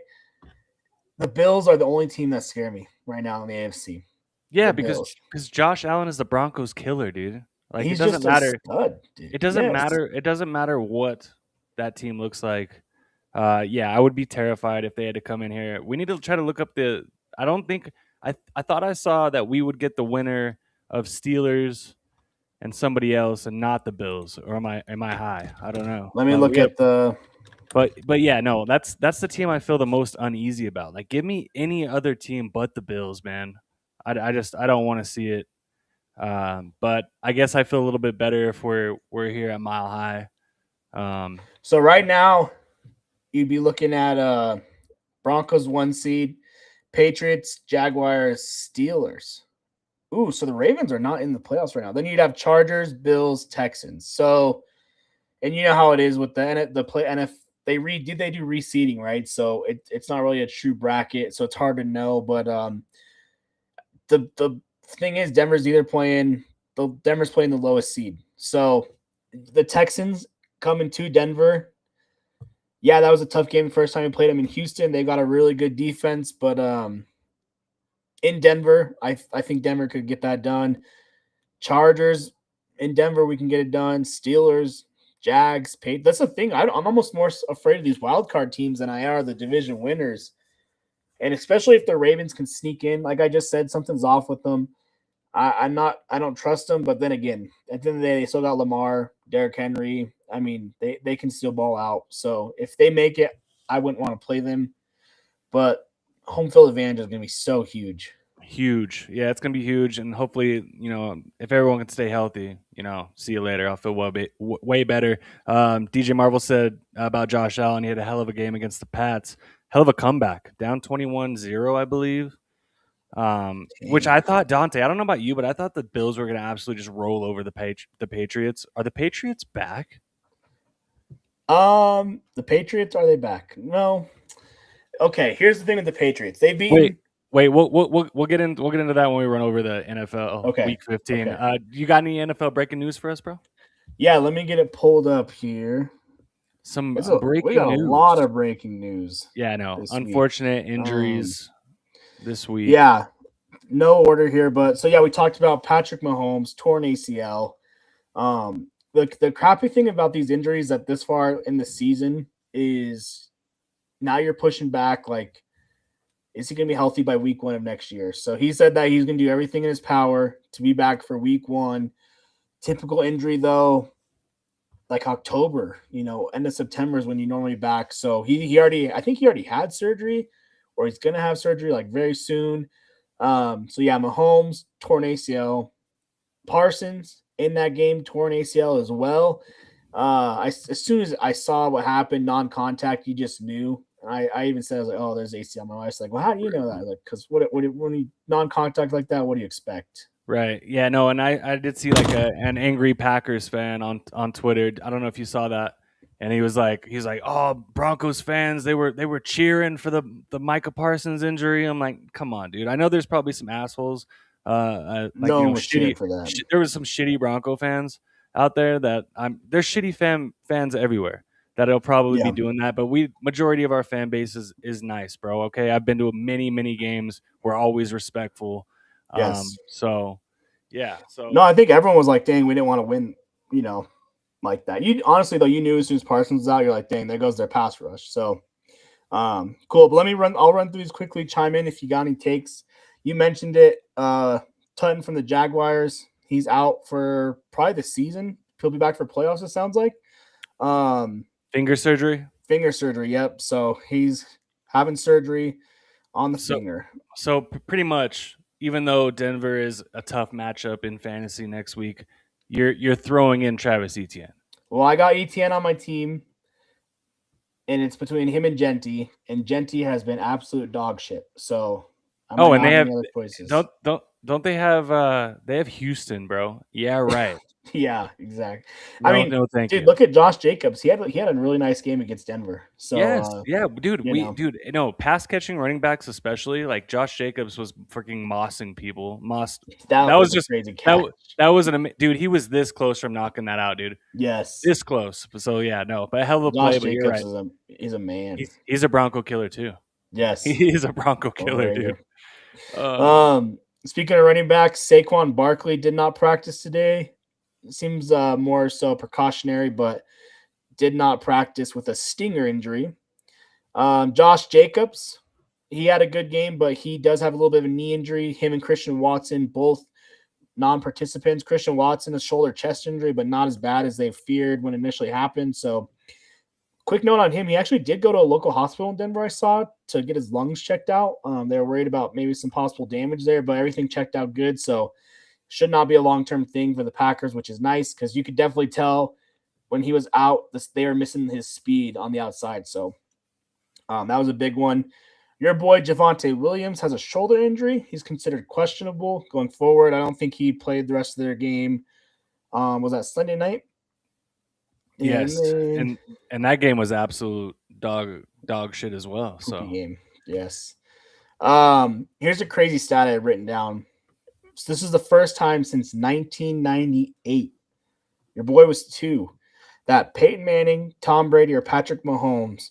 The Bills are the only team that scare me right now in the AFC. Yeah, because Josh Allen is the Broncos killer, dude. Like, it doesn't matter. Stud, it doesn't matter. It doesn't matter what that team looks like. I would be terrified if they had to come in here. We need to try to look up I thought I saw that we would get the winner of Steelers and somebody else, and not the Bills. Or am I high? I don't know. Let me look at the. But yeah, no, that's the team I feel the most uneasy about. Like, give me any other team but the Bills, man. I don't want to see it. But I guess I feel a little bit better if we're here at Mile High. So right now, you'd be looking at Broncos 1 seed, Patriots, Jaguars, Steelers. Ooh, so the Ravens are not in the playoffs right now. Then you'd have Chargers, Bills, Texans. So, and you know how it is with they do reseeding, right? So it's not really a true bracket, so it's hard to know. But the thing is, Denver's playing the lowest seed. So the Texans coming to Denver. Yeah, that was a tough game the first time we played them in Houston. They got a really good defense, but in Denver, I think Denver could get that done. Chargers in Denver, we can get it done. Steelers, Jags, that's the thing. I'm almost more afraid of these wild card teams than I are the division winners. And especially if the Ravens can sneak in, like I just said, something's off with them. I don't trust them. But then again, at the end of the day, they still got Lamar, Derrick Henry. I mean, they can still ball out. So if they make it, I wouldn't want to play them. But home field advantage is going to be so huge. Huge. Yeah, it's going to be huge. And hopefully, if everyone can stay healthy, see you later. I'll feel way better. DJ Marvel said about Josh Allen, he had a hell of a game against the Pats. Hell of a comeback. Down 21-0, I believe. Which I thought, Dante, I don't know about you, but I thought the Bills were going to absolutely just roll over the Patriots. Are the Patriots back? The Patriots, are they back? No. Okay, here's the thing with the Patriots. They've beaten. Wait, we'll get into that when we run over the NFL Week 15. Okay. You got any NFL breaking news for us, bro? Yeah, let me get it pulled up here. Some breaking news. We got a lot of breaking news. Yeah, I know. Unfortunate injuries this week. Yeah, no order here, but so yeah, we talked about Patrick Mahomes, torn ACL. The crappy thing about these injuries that this far in the season is now you're pushing back, like, is he going to be healthy by week 1 of next year? So he said that he's going to do everything in his power to be back for week 1. Typical injury, though, like October, end of September is when you normally back. So I think he already had surgery, or he's going to have surgery like very soon. So yeah, Mahomes, torn ACL. Parsons in that game, torn ACL as well. As soon as I saw what happened, non-contact, you just knew. I even said, I was like, oh, there's ACL. My wife's like, well, how do you know that? Like, because when you non-contact like that, what do you expect? Right. Yeah, no, and I did see like an angry Packers fan on Twitter. I don't know if you saw that. And he's like, oh, Broncos fans, they were cheering for the Micah Parsons injury. I'm like, come on, dude. I know there's probably some assholes. No one was cheering for that. There was some shitty Bronco fans out there there's shitty fans everywhere that'll probably be doing that. But majority of our fan base is nice, bro. Okay, I've been to many games. We're always respectful. Yes. So, yeah. So no, I think everyone was like, dang, we didn't want to win, like that. You honestly though, you knew as soon as Parsons was out, you're like, dang, there goes their pass rush. So cool. But I'll run through these quickly, chime in if you got any takes. You mentioned it. Tutton from the Jaguars. He's out for probably the season. He'll be back for playoffs, it sounds like. Finger surgery. Finger surgery, yep. So he's having surgery on the finger. So pretty much, even though Denver is a tough matchup in fantasy next week, you're throwing in Travis Etienne. Well, I got Etienne on my team, and it's between him and Genty, and Genty has been absolute dog shit. So and they have don't they have Houston, bro? Yeah, right. Yeah, exactly. No, I mean, no, thank dude, you. Look at Josh Jacobs. He had a really nice game against Denver. So yes, yeah, dude, pass catching running backs especially, like Josh Jacobs was freaking mossing people. That was just crazy catch. That was dude. He was this close from knocking that out, dude. Yes, this close. So yeah, no, but a hell of a Josh play. Jacobs but you're right. He's a man. He's a Bronco killer too. Yes, he's a Bronco killer, dude. Speaking of running backs, Saquon Barkley did not practice today. Seems more so precautionary, but did not practice with a stinger injury. Josh Jacobs, he had a good game, but he does have a little bit of a knee injury. Him and Christian Watson, both non-participants. Christian Watson, a shoulder chest injury, but not as bad as they feared when it initially happened. So quick note on him. He actually did go to a local hospital in Denver, I saw, to get his lungs checked out. They were worried about maybe some possible damage there, but everything checked out good. So should not be a long-term thing for the Packers, which is nice because you could definitely tell when he was out, they were missing his speed on the outside. So that was a big one. Your boy Javonte Williams has a shoulder injury. He's considered questionable going forward. I don't think he played the rest of their game. Was that Sunday night? Yes, and that game was absolute dog shit as well. So game, yes. Here's a crazy stat I had written down. So this is the first time since 1998. Your boy was 2. That Peyton Manning, Tom Brady, or Patrick Mahomes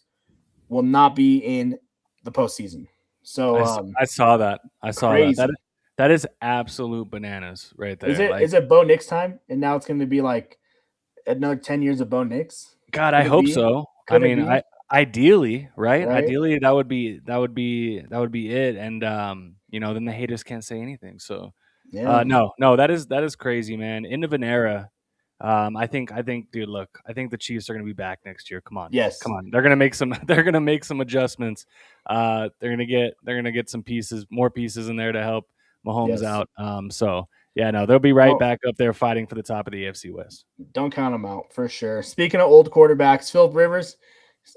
will not be in the postseason. So I saw that. I saw that. That is absolute bananas right there. Is it Bo Nix time? And now it's going to be like another 10 years of Bo Nix? God, I hope so. I mean, ideally, right? Ideally, that would be it. And then the haters can't say anything. So no, that is crazy, man. End of an era. I think, dude. Look, I think the Chiefs are going to be back next year. Come on, yes, come on. They're going to make some. They're going to make some adjustments. They're going to get some more pieces in there to help Mahomes out. So yeah, no, they'll be right back up there fighting for the top of the AFC West. Don't count them out for sure. Speaking of old quarterbacks, Philip Rivers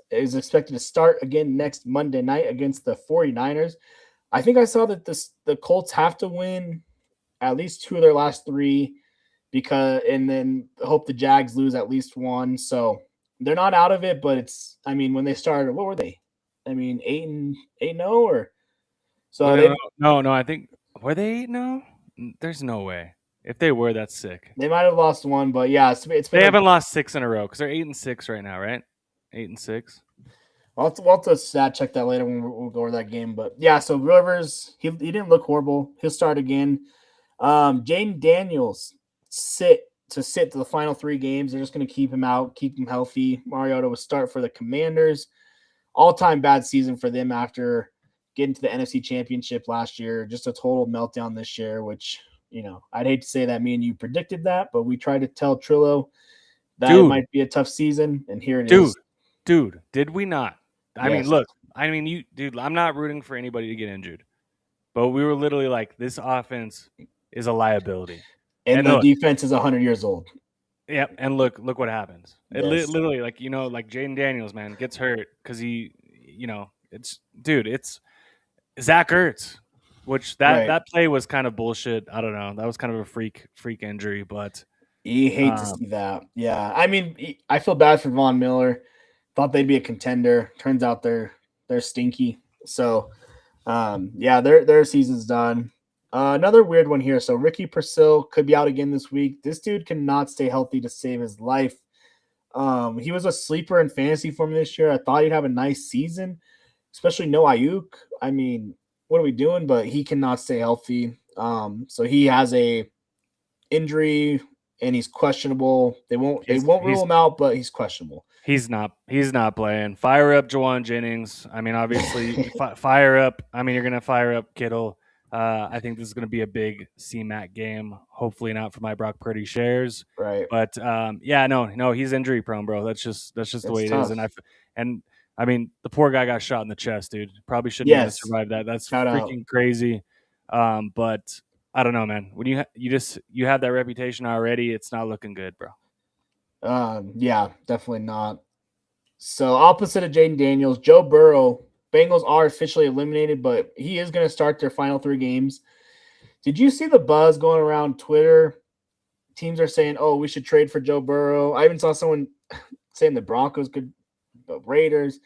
is expected to start again next Monday night against the 49ers. I think I saw that the Colts have to win at least 2 of their last 3 and then hope the Jags lose at least 1. So they're not out of it, but when they started, what were they? 8-0 or so? No, I think were they 8-0? There's no way. If they were, that's sick. They might have lost 1, but yeah, they haven't lost 6 in a row because they're 8-6 right now, right? 8-6. We'll have to stat check that later when we'll go over that game. But yeah, so Rivers, he didn't look horrible. He'll start again. Jaden Daniels sit to the final 3 games. They're just going to keep him out, keep him healthy. Mariota will start for the Commanders. All-time bad season for them after getting to the NFC Championship last year. Just a total meltdown this year, which, I'd hate to say that me and you predicted that, but we tried to tell Trillo that it might be a tough season, and here it is. Dude, did we not? I mean, look, I'm not rooting for anybody to get injured, but we were literally like, this offense is a liability. And the defense is 100 years old. Yeah, and look what happens. It literally, like Jaden Daniels, man, gets hurt because he, it's Zach Ertz, which that play was kind of bullshit. I don't know. That was kind of a freak injury, but you hate to see that. Yeah, I feel bad for Von Miller. Thought they'd be a contender. Turns out they're stinky. So, their season's done. Another weird one here. So Ricky Purcell could be out again this week. This dude cannot stay healthy to save his life. He was a sleeper in fantasy for me this year. I thought he'd have a nice season, especially no Ayuk. What are we doing? But he cannot stay healthy. So he has a injury and he's questionable. They won't He's rule him out, but he's questionable. He's not playing. Fire up Jawan Jennings. I mean, obviously, fire up. I mean, you're gonna fire up Kittle. I think this is gonna be a big CMAC game. Hopefully, not for my Brock Purdy shares. Right. But no, he's injury prone, bro. That's just the way it is. And I mean, the poor guy got shot in the chest, dude. Probably shouldn't even survive that. That's freaking crazy. But I don't know, man. When you have that reputation already, it's not looking good, bro. Yeah, definitely not. So opposite of Jaden Daniels, Joe Burrow, Bengals are officially eliminated, but he is going to start their final 3 games. Did you see the buzz going around Twitter? Teams are saying, "Oh, we should trade for Joe Burrow." I even saw someone saying the Broncos could, the Raiders.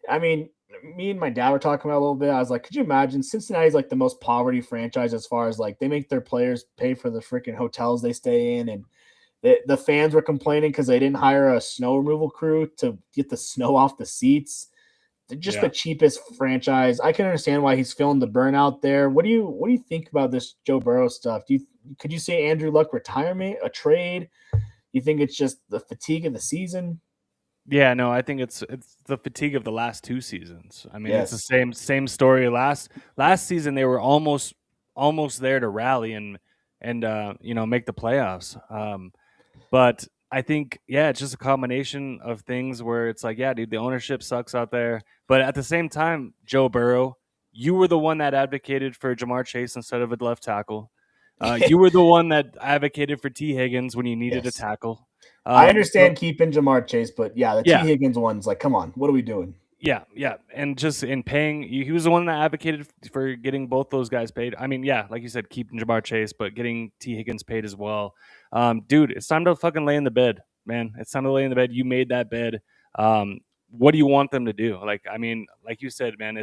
I mean, me and my dad were talking about it a little bit. I was like, could you imagine? Cincinnati's like the most poverty franchise as far as like they make their players pay for the freaking hotels they stay in, and the fans were complaining because they didn't hire a snow removal crew to get the snow off the seats. They're just the cheapest franchise. I can understand why he's feeling the burnout there. What do you think about this Joe Burrow stuff? Could you see Andrew Luck retirement, a trade? You think it's just the fatigue of the season? Yeah, no, I think it's the fatigue of the last 2 seasons. I mean, it's the same story. Last season they were almost there to rally and make the playoffs. But I think, it's just a combination of things where it's like, yeah, dude, the ownership sucks out there. But at the same time, Joe Burrow, you were the one that advocated for Jamar Chase instead of a left tackle. You were the one that advocated for T. Higgins when you needed a tackle. I understand keeping Jamar Chase, but T. Higgins one's like, come on, what are we doing? Yeah, and just in paying, he was the one that advocated for getting both those guys paid. I mean, like you said, keeping Jamar Chase, but getting T. Higgins paid as well. Dude, it's time to fucking lay in the bed, man. It's time to lay in the bed. You made that bed. What do you want them to do? Like, I mean, like you said, man,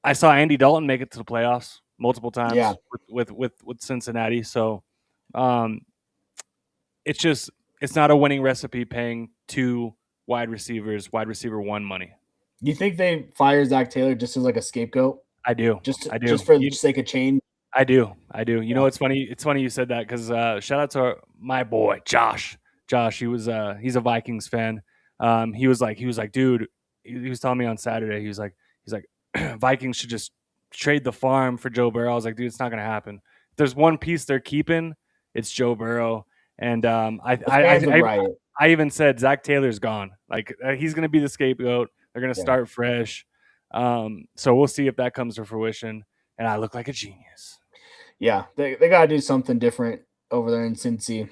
I saw Andy Dalton make it to the playoffs multiple times with Cincinnati. So, it's not a winning recipe paying 2 wide receiver 1 money. You think they fire Zach Taylor just as like a scapegoat? I do. Just for the sake of change. I do. You know, it's funny. It's funny you said that because shout out to my boy Josh. Josh, he's a Vikings fan. He was like, dude. He was telling me on Saturday. He's like, Vikings should just trade the farm for Joe Burrow. I was like, dude, it's not gonna happen. If there's one piece they're keeping, it's Joe Burrow. And I even said Zach Taylor's gone. Like he's going to be the scapegoat. They're going to start fresh. So we'll see if that comes to fruition. And I look like a genius. Yeah, they got to do something different over there in Cincy.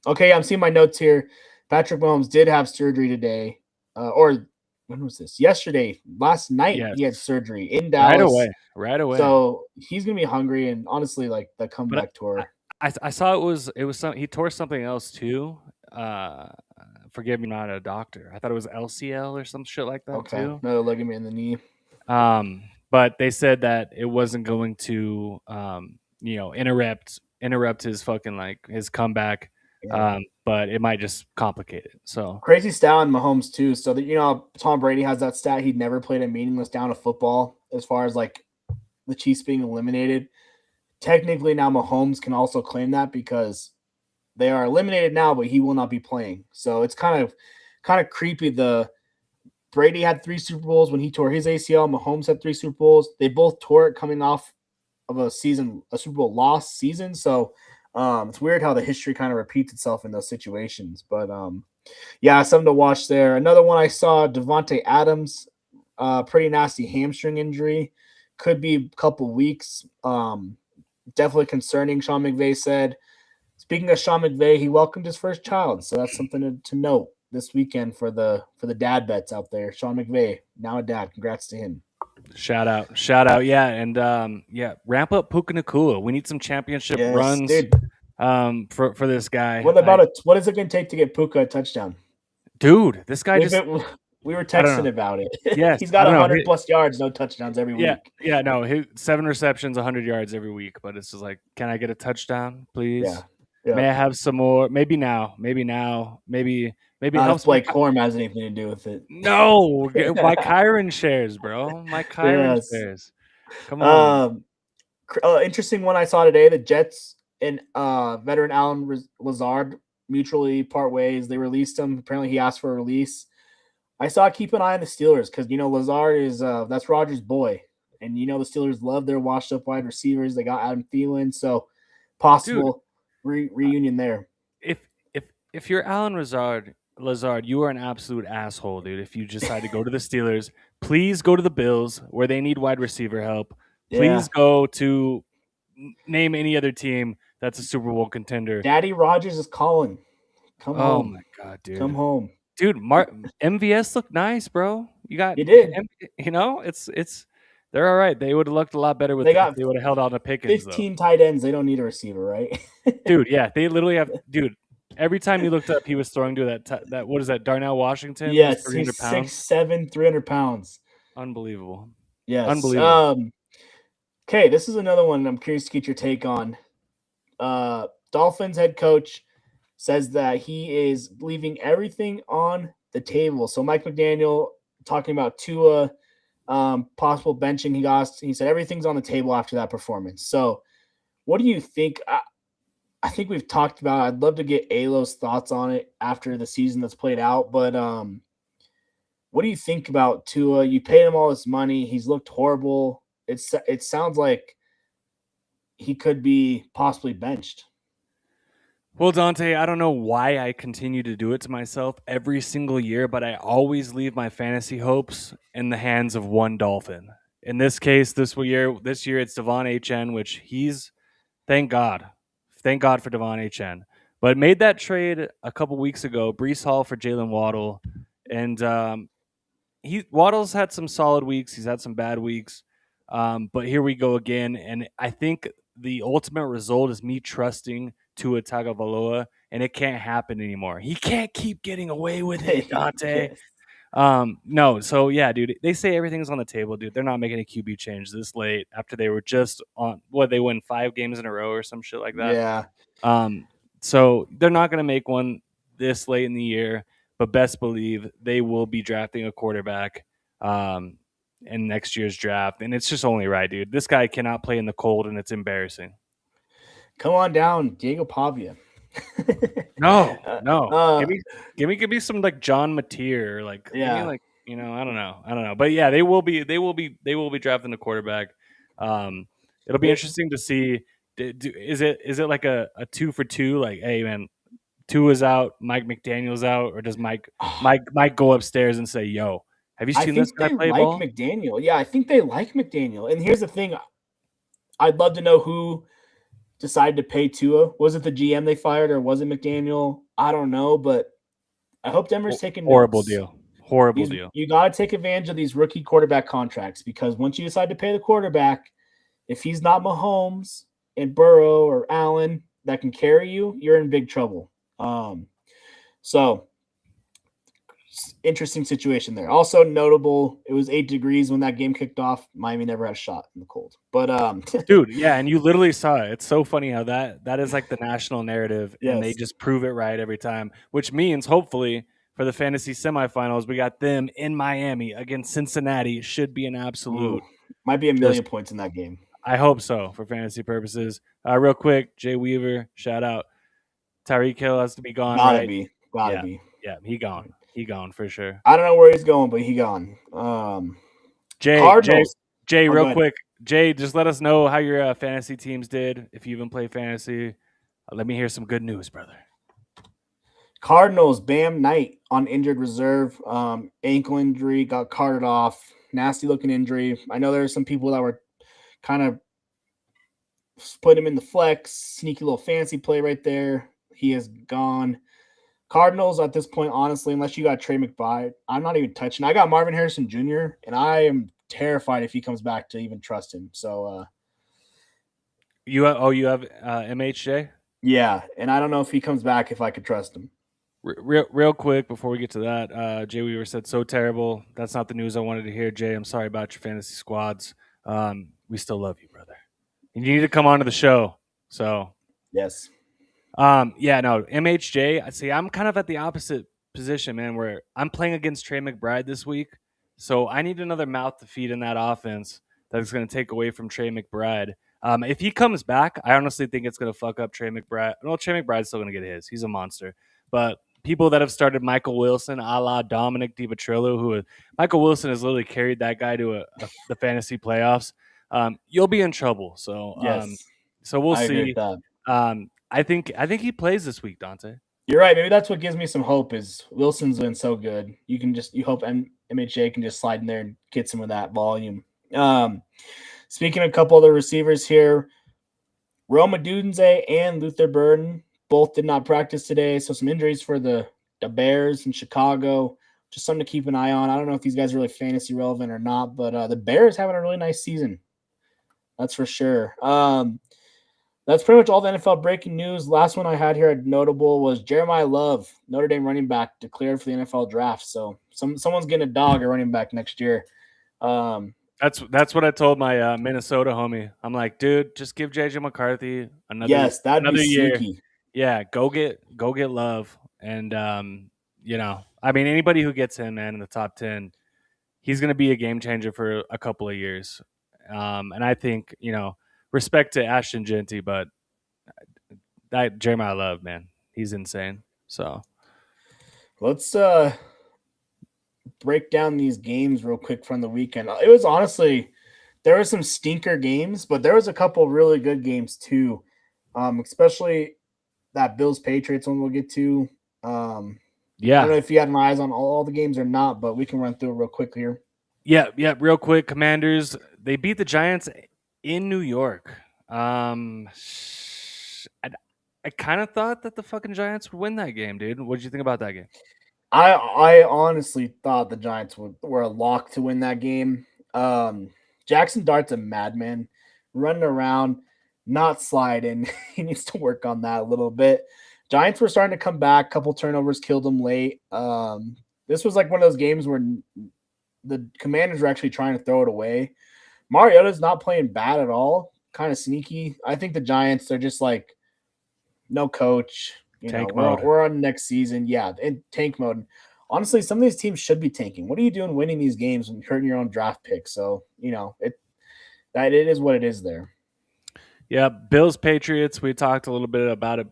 Okay, I'm seeing my notes here. Patrick Mahomes did have surgery today, or when was this? Yesterday, last night he had surgery in Dallas. Right away. So he's going to be hungry, and honestly, like the comeback tour. I saw it was he tore something else too. Forgive me, not a doctor. I thought it was LCL or some shit like that too. Another ligament in the knee. But they said that it wasn't going to interrupt his fucking like his comeback. But it might just complicate it. So crazy stat on Mahomes too. So that Tom Brady has that stat. He'd never played a meaningless down of football as far as like the Chiefs being eliminated. Technically, now Mahomes can also claim that because they are eliminated now, but he will not be playing. So it's kind of creepy. The Brady had 3 Super Bowls when he tore his ACL. Mahomes had 3 Super Bowls. They both tore it coming off of a Super Bowl loss season. So it's weird how the history kind of repeats itself in those situations. But something to watch there. Another one I saw, Devontae Adams, pretty nasty hamstring injury. Could be a couple weeks. Definitely concerning, Sean McVay said. Speaking of Sean McVay, he welcomed his first child, so that's something to note this weekend for the dad bets out there. Sean McVay, now a dad. Congrats to him. Shout out, yeah, and ramp up Puka Nacua. We need some championship runs, dude. For this guy. What is it going to take to get Puka a touchdown? Dude, this guy we were texting about it. Yes, he's got 100 plus yards, no touchdowns every week. Yeah, no, 7 receptions, 100 yards every week. But it's just like, can I get a touchdown, please? Yeah. May I have some more? Maybe now. Maybe helps Blake Corum has anything to do with it. No, my Kyron shares, bro. My Kyron shares. Come on. Interesting one I saw today. The Jets and veteran Alan Lazard mutually part ways. They released him. Apparently, he asked for a release. I saw keep an eye on the Steelers because Lazard is that's Rodgers' boy, and the Steelers love their washed up wide receivers. They got Adam Thielen, so Dude, possible reunion there. if if you're Alan Lazard, you are an absolute asshole, dude. If you decide to go to the Steelers, please go to the Bills where they need wide receiver help. Yeah, Please go to name any other team that's a Super Bowl contender. Daddy Rogers is calling. Come Oh home. my god, Come dude. home. Dude, MVS looked nice, bro. You got, You did. it's they're all right. They would have looked a lot better They if got they would have held on to Pickens, though. 15 tight ends. They don't need a receiver, right? Dude, yeah, they literally have. Dude, every time you looked up, he was throwing to that. What is that? Darnell Washington. Yes, 300 he's pounds. 6'7", 300 pounds. Unbelievable. Yes. Unbelievable. Okay, this is another one I'm curious to get your take on. Dolphins head coach says that he is leaving everything on the table. So Mike McDaniel talking about Tua, possible benching. He said everything's on the table after that performance. So what do you think? I think we've talked about it. I'd love to get Alo's thoughts on it after the season that's played out. But what do you think about Tua? You paid him all this money. He's looked horrible. It sounds like he could be possibly benched. Well, Dante, I don't know why I continue to do it to myself every single year, but I always leave my fantasy hopes in the hands of one Dolphin. In this case, this year it's Devon Achane, which thank God for Devon Achane. But made that trade a couple weeks ago, Brees Hall for Jalen Waddle, and Waddle's had some solid weeks. He's had some bad weeks, but here we go again. And I think the ultimate result is me trusting Tua Tagovailoa, and it can't happen anymore. He can't keep getting away with it, Dante. Yes. No, so yeah, dude, they say everything's on the table, dude. They're not making a QB change this late after they were just on they win 5 games in a row or some shit like that. Yeah. So they're not going to make one this late in the year, but best believe they will be drafting a quarterback in next year's draft, and it's just only right, dude. This guy cannot play in the cold, and it's embarrassing. Come on down, Diego Pavia. No. Give me some like John Mateer, or like Yeah. give me like I don't know, but yeah, they will be drafting a quarterback. It'll be interesting to see. Is it like a 2 for 2? Like, hey man, Tua is out, Mike McDaniel's out, or does Mike go upstairs and say, "Yo, have you seen this guy play ball?" McDaniel. Yeah, I think they like McDaniel. And here's the thing: I'd love to know who decided to pay Tua. Was it the GM they fired, or was it McDaniel? I don't know, but I hope Denver's taking horrible notes. deal. Horrible deal. You got to take advantage of these rookie quarterback contracts, because once you decide to pay the quarterback, if he's not Mahomes and Burrow or Allen that can carry you, you're in big trouble. So interesting situation there. Also notable, it was 8 degrees when that game kicked off. Miami never had a shot in the cold. But dude, yeah, and you literally saw it. It's so funny how that is like the national narrative, Yes. and they just prove it right every time. Which means hopefully for the fantasy semifinals, we got them in Miami against Cincinnati. Should be an absolute. Might be a million points in that game. I hope so for fantasy purposes. Real quick, Jay Weaver, shout out. Tyreek Hill has to be gone. Gotta be. Yeah, he gone. He gone for sure. I don't know where he's going, but he gone. Jay, real quick. Jay, just let us know how your fantasy teams did. If you even play fantasy, let me hear some good news, brother. Cardinals, Bam Knight on injured reserve. Ankle injury, got carted off. Nasty looking injury. I know there are some people that were kind of put him in the flex. Sneaky little fancy play right there. He is gone. Cardinals at this point, honestly, unless you got Trey McBride, I'm not even touching. I got Marvin Harrison Jr., and I am terrified if he comes back to even trust him. So you have MHJ? Yeah, and I don't know if he comes back if I could trust him. Real quick before we get to that, Jay Weaver said, so terrible. That's not the news I wanted to hear, Jay. I'm sorry about your fantasy squads. We still love you, brother. And you need to come on to the show. So yes. MHJ. See, I'm kind of at the opposite position, man, where I'm playing against Trey McBride this week. So I need another mouth to feed in that offense that is going to take away from Trey McBride. If he comes back, I honestly think it's going to fuck up Trey McBride. No, Trey McBride's still going to get his. He's a monster. But people that have started Michael Wilson, a la Dominic DiVitrillo, Michael Wilson has literally carried that guy to the fantasy playoffs. You'll be in trouble. Yes, So we'll I agree with see. that. I think he plays this week, Dante. You're right. Maybe that's what gives me some hope. Is Wilson's been so good. You hope MHA can just slide in there and get some of that volume. Speaking of a couple other receivers here, Roma Dunze and Luther Burden both did not practice today. So some injuries for the Bears in Chicago. Just something to keep an eye on. I don't know if these guys are really fantasy relevant or not, but the Bears having a really nice season. That's for sure. That's pretty much all the NFL breaking news. Last one I had here notable was Jeremiah Love, Notre Dame running back, declared for the NFL draft. So someone's getting a dog at running back next year. That's what I told my Minnesota homie. I'm like, dude, just give JJ McCarthy another year. Sneaky. Yeah, go get Love, and I mean, anybody who gets him, man, in the top 10, he's going to be a game changer for a couple of years. And I think, respect to Ashton Genty, but that Jeremiah Love, man, he's insane. So let's break down these games real quick from the weekend. It was honestly, there were some stinker games, but there was a couple really good games too. Especially that Bills Patriots one we'll get to. I don't know if you had my eyes on all the games or not, but we can run through it real quick here. Yeah, real quick. Commanders, they beat the Giants in New York. I kind of thought that the fucking Giants would win that game, dude. What did you think about that game? I honestly thought the Giants were a lock to win that game. Jackson Dart's a madman, running around, not sliding. He needs to work on that a little bit. Giants were starting to come back. Couple turnovers killed them late. This was like one of those games where the Commanders were actually trying to throw it away. Mariota's not playing bad at all. Kind of sneaky. I think the Giants are just like, no coach. We're on next season. Yeah, in tank mode. Honestly, some of these teams should be tanking. What are you doing winning these games and hurting your own draft pick? So, it is what it is there. Yeah, Bills Patriots. We talked a little bit about it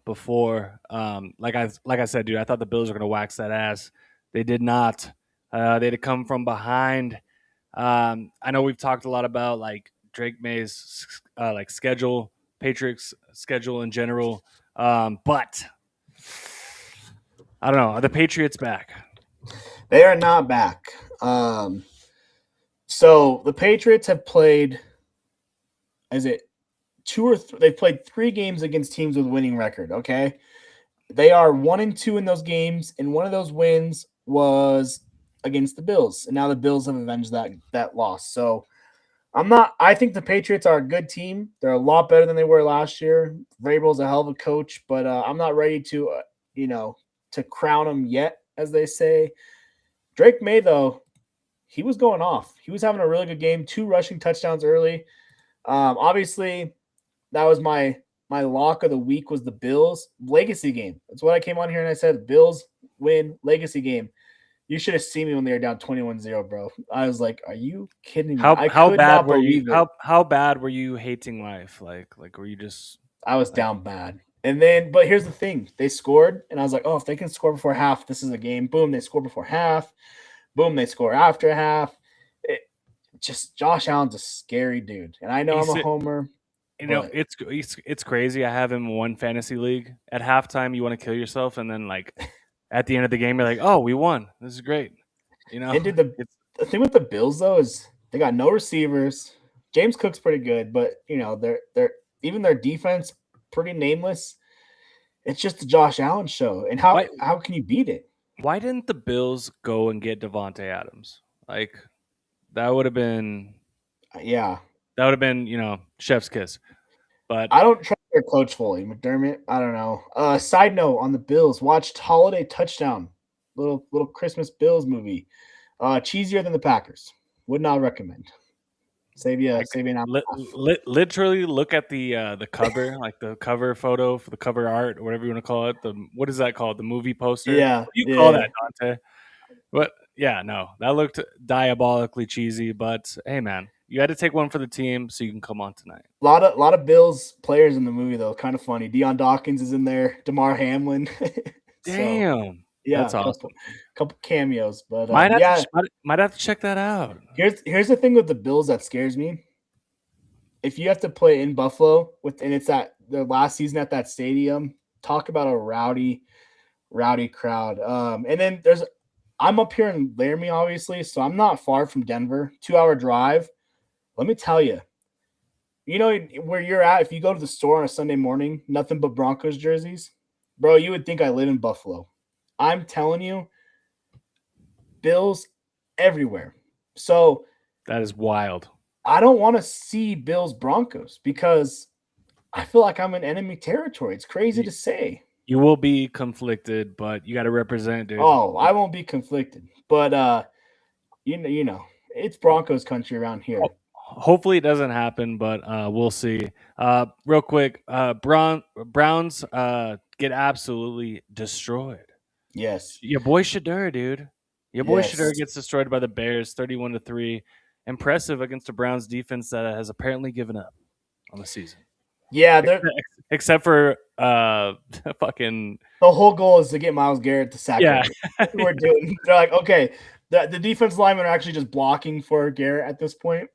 before. Like I said, dude, I thought the Bills were going to wax that ass. They did not. They had to come from behind. I know we've talked a lot about like Drake May's schedule, Patriots schedule in general, but I don't know. Are the Patriots back? They are not back. So the Patriots have played. Is it two or three? They've played 3 games against teams with winning record. Okay, they are 1-2 in those games, and one of those wins was against the Bills, and now the Bills have avenged that loss. So I think the Patriots are a good team. They're a lot better than they were last year. Vrabel's a hell of a coach, but I'm not ready to to crown him yet, as they say. Drake May, though, he was going off. He was having a really good game. 2 rushing touchdowns early. Obviously, that was my lock of the week was the Bills legacy game. That's what I came on here and I said, Bills win legacy game. You should have seen me when they were down 21-0, bro. I was like, are you kidding me? How bad were you? How bad were you hating life? Like were you just? I was down bad. And then, but here's the thing. They scored, and I was like, oh, if they can score before half, this is a game. Boom, they score before half. Boom, they score after half. Josh Allen's a scary dude. And I know I'm a homer. It's crazy. I have him in one fantasy league. At halftime, you want to kill yourself, and then like at the end of the game, you're like, oh, we won. This is great. And dude, the thing with the Bills though is they got no receivers. James Cook's pretty good, but they're even their defense pretty nameless. It's just the Josh Allen show. And how can you beat it? Why didn't the Bills go and get Davante Adams? Like that would have been chef's kiss. But I don't trust their coach fully, McDermott. I don't know. Side note on the Bills, watched Holiday Touchdown, little Christmas Bills movie. Cheesier than the Packers. Would not recommend. Save you literally look at the cover, like the cover photo for the cover art or whatever you want to call it. What is that called? The movie poster? Yeah. What do you call that, Dante? But yeah, no, that looked diabolically cheesy. But hey, man, You had to take one for the team so you can come on tonight. Lot of Bills players in the movie though. Kind of funny. Deion Dawkins is in there. Damar Hamlin. So Damn, yeah, that's a couple awesome. couple cameos. But Might have to yeah, might have to check that out. here's the thing with the Bills that scares me. If you have to play in Buffalo and it's at the last season at that stadium, talk about a rowdy crowd. And then I'm up here in Laramie, obviously, so I'm not far from Denver. 2-hour drive. Let me tell you, you know where you're at. If you go to the store on a Sunday morning, nothing but Broncos jerseys, bro. You would think I live in Buffalo. I'm telling you, Bills everywhere. So That is wild. I don't want to see Bills Broncos because I feel like I'm in enemy territory. It's crazy to say. You will be conflicted, but you got to represent, dude. Oh, I won't be conflicted, but you know, it's Broncos country around here. Hopefully it doesn't happen, but we'll see. Real quick, Browns get absolutely destroyed. Yes, Your boy Shadur, dude. Your boy yes, Shadur gets destroyed by the Bears, 31-3. Impressive against a Browns defense that has apparently given up on the season. yeah. They're Except for fucking the whole goal is to get Myles Garrett to sack. yeah. That's what we're doing. They're like, okay, the defense linemen are actually just blocking for Garrett at this point.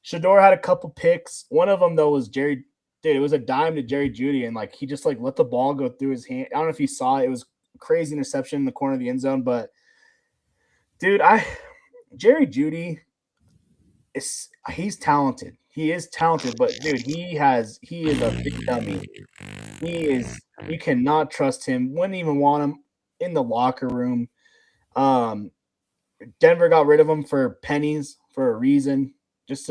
Shador had a couple picks. One of them though was Jerry. Dude, it was a dime to Jerry Jeudy, and like he just like let the ball go through his hand. I don't know if you saw it. It was crazy interception in the corner of the end zone, but dude, Jerry Jeudy he's talented. He is talented, but dude, he is a big dummy. You cannot trust him. Wouldn't even want him in the locker room. Denver got rid of him for pennies for a reason. Just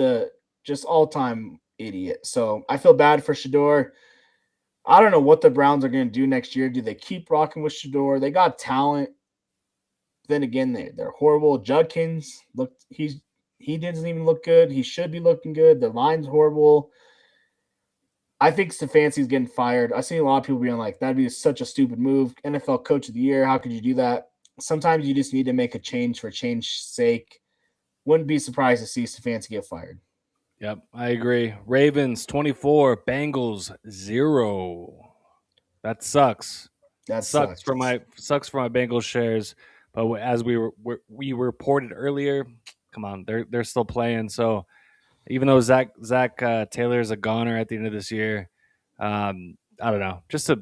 all time idiot. So I feel bad for Shador. I don't know what the Browns are going to do next year. Do they keep rocking with Shador? They got talent. Then again, they're horrible. Judkins he doesn't even look good. He should be looking good. The line's horrible. I think Stefanski's getting fired. I've seen a lot of people being like, that'd be such a stupid move. NFL Coach of the Year. How could you do that? Sometimes you just need to make a change for change's sake. Wouldn't be surprised to see Stefanski get fired. Yep, I agree. Ravens 24, Bengals 0. That sucks. That sucks for my Bengals shares. But as we reported earlier, come on, they're still playing. So even though Zach Taylor is a goner at the end of this year, I don't know, just a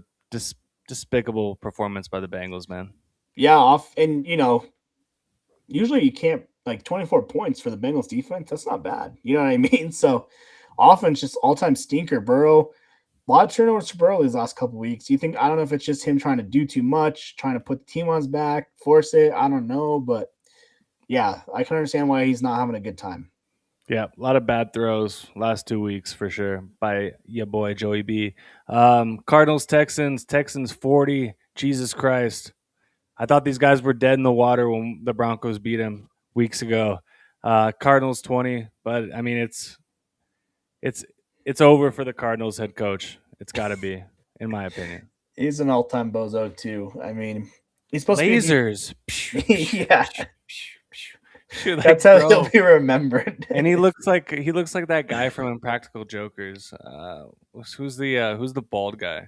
despicable performance by the Bengals, man. Yeah, and usually you can't 24 points for the Bengals defense. That's not bad. You know what I mean? So offense just all time stinker. Burrow, a lot of turnovers for Burrow these last couple weeks. I don't know if it's just him trying to do too much, trying to put the team on his back, force it. I don't know, but yeah, I can understand why he's not having a good time. Yeah, a lot of bad throws last 2 weeks for sure by your boy Joey B. Cardinals, Texans 40. Jesus Christ. I thought these guys were dead in the water when the Broncos beat them weeks ago. Cardinals 20, but I mean it's over for the Cardinals head coach. It's got to be, in my opinion. He's an all-time bozo too. I mean, he's supposed lasers. to be yeah. Like, that's how he'll be remembered. And he looks like that guy from Impractical Jokers. Who's the bald guy?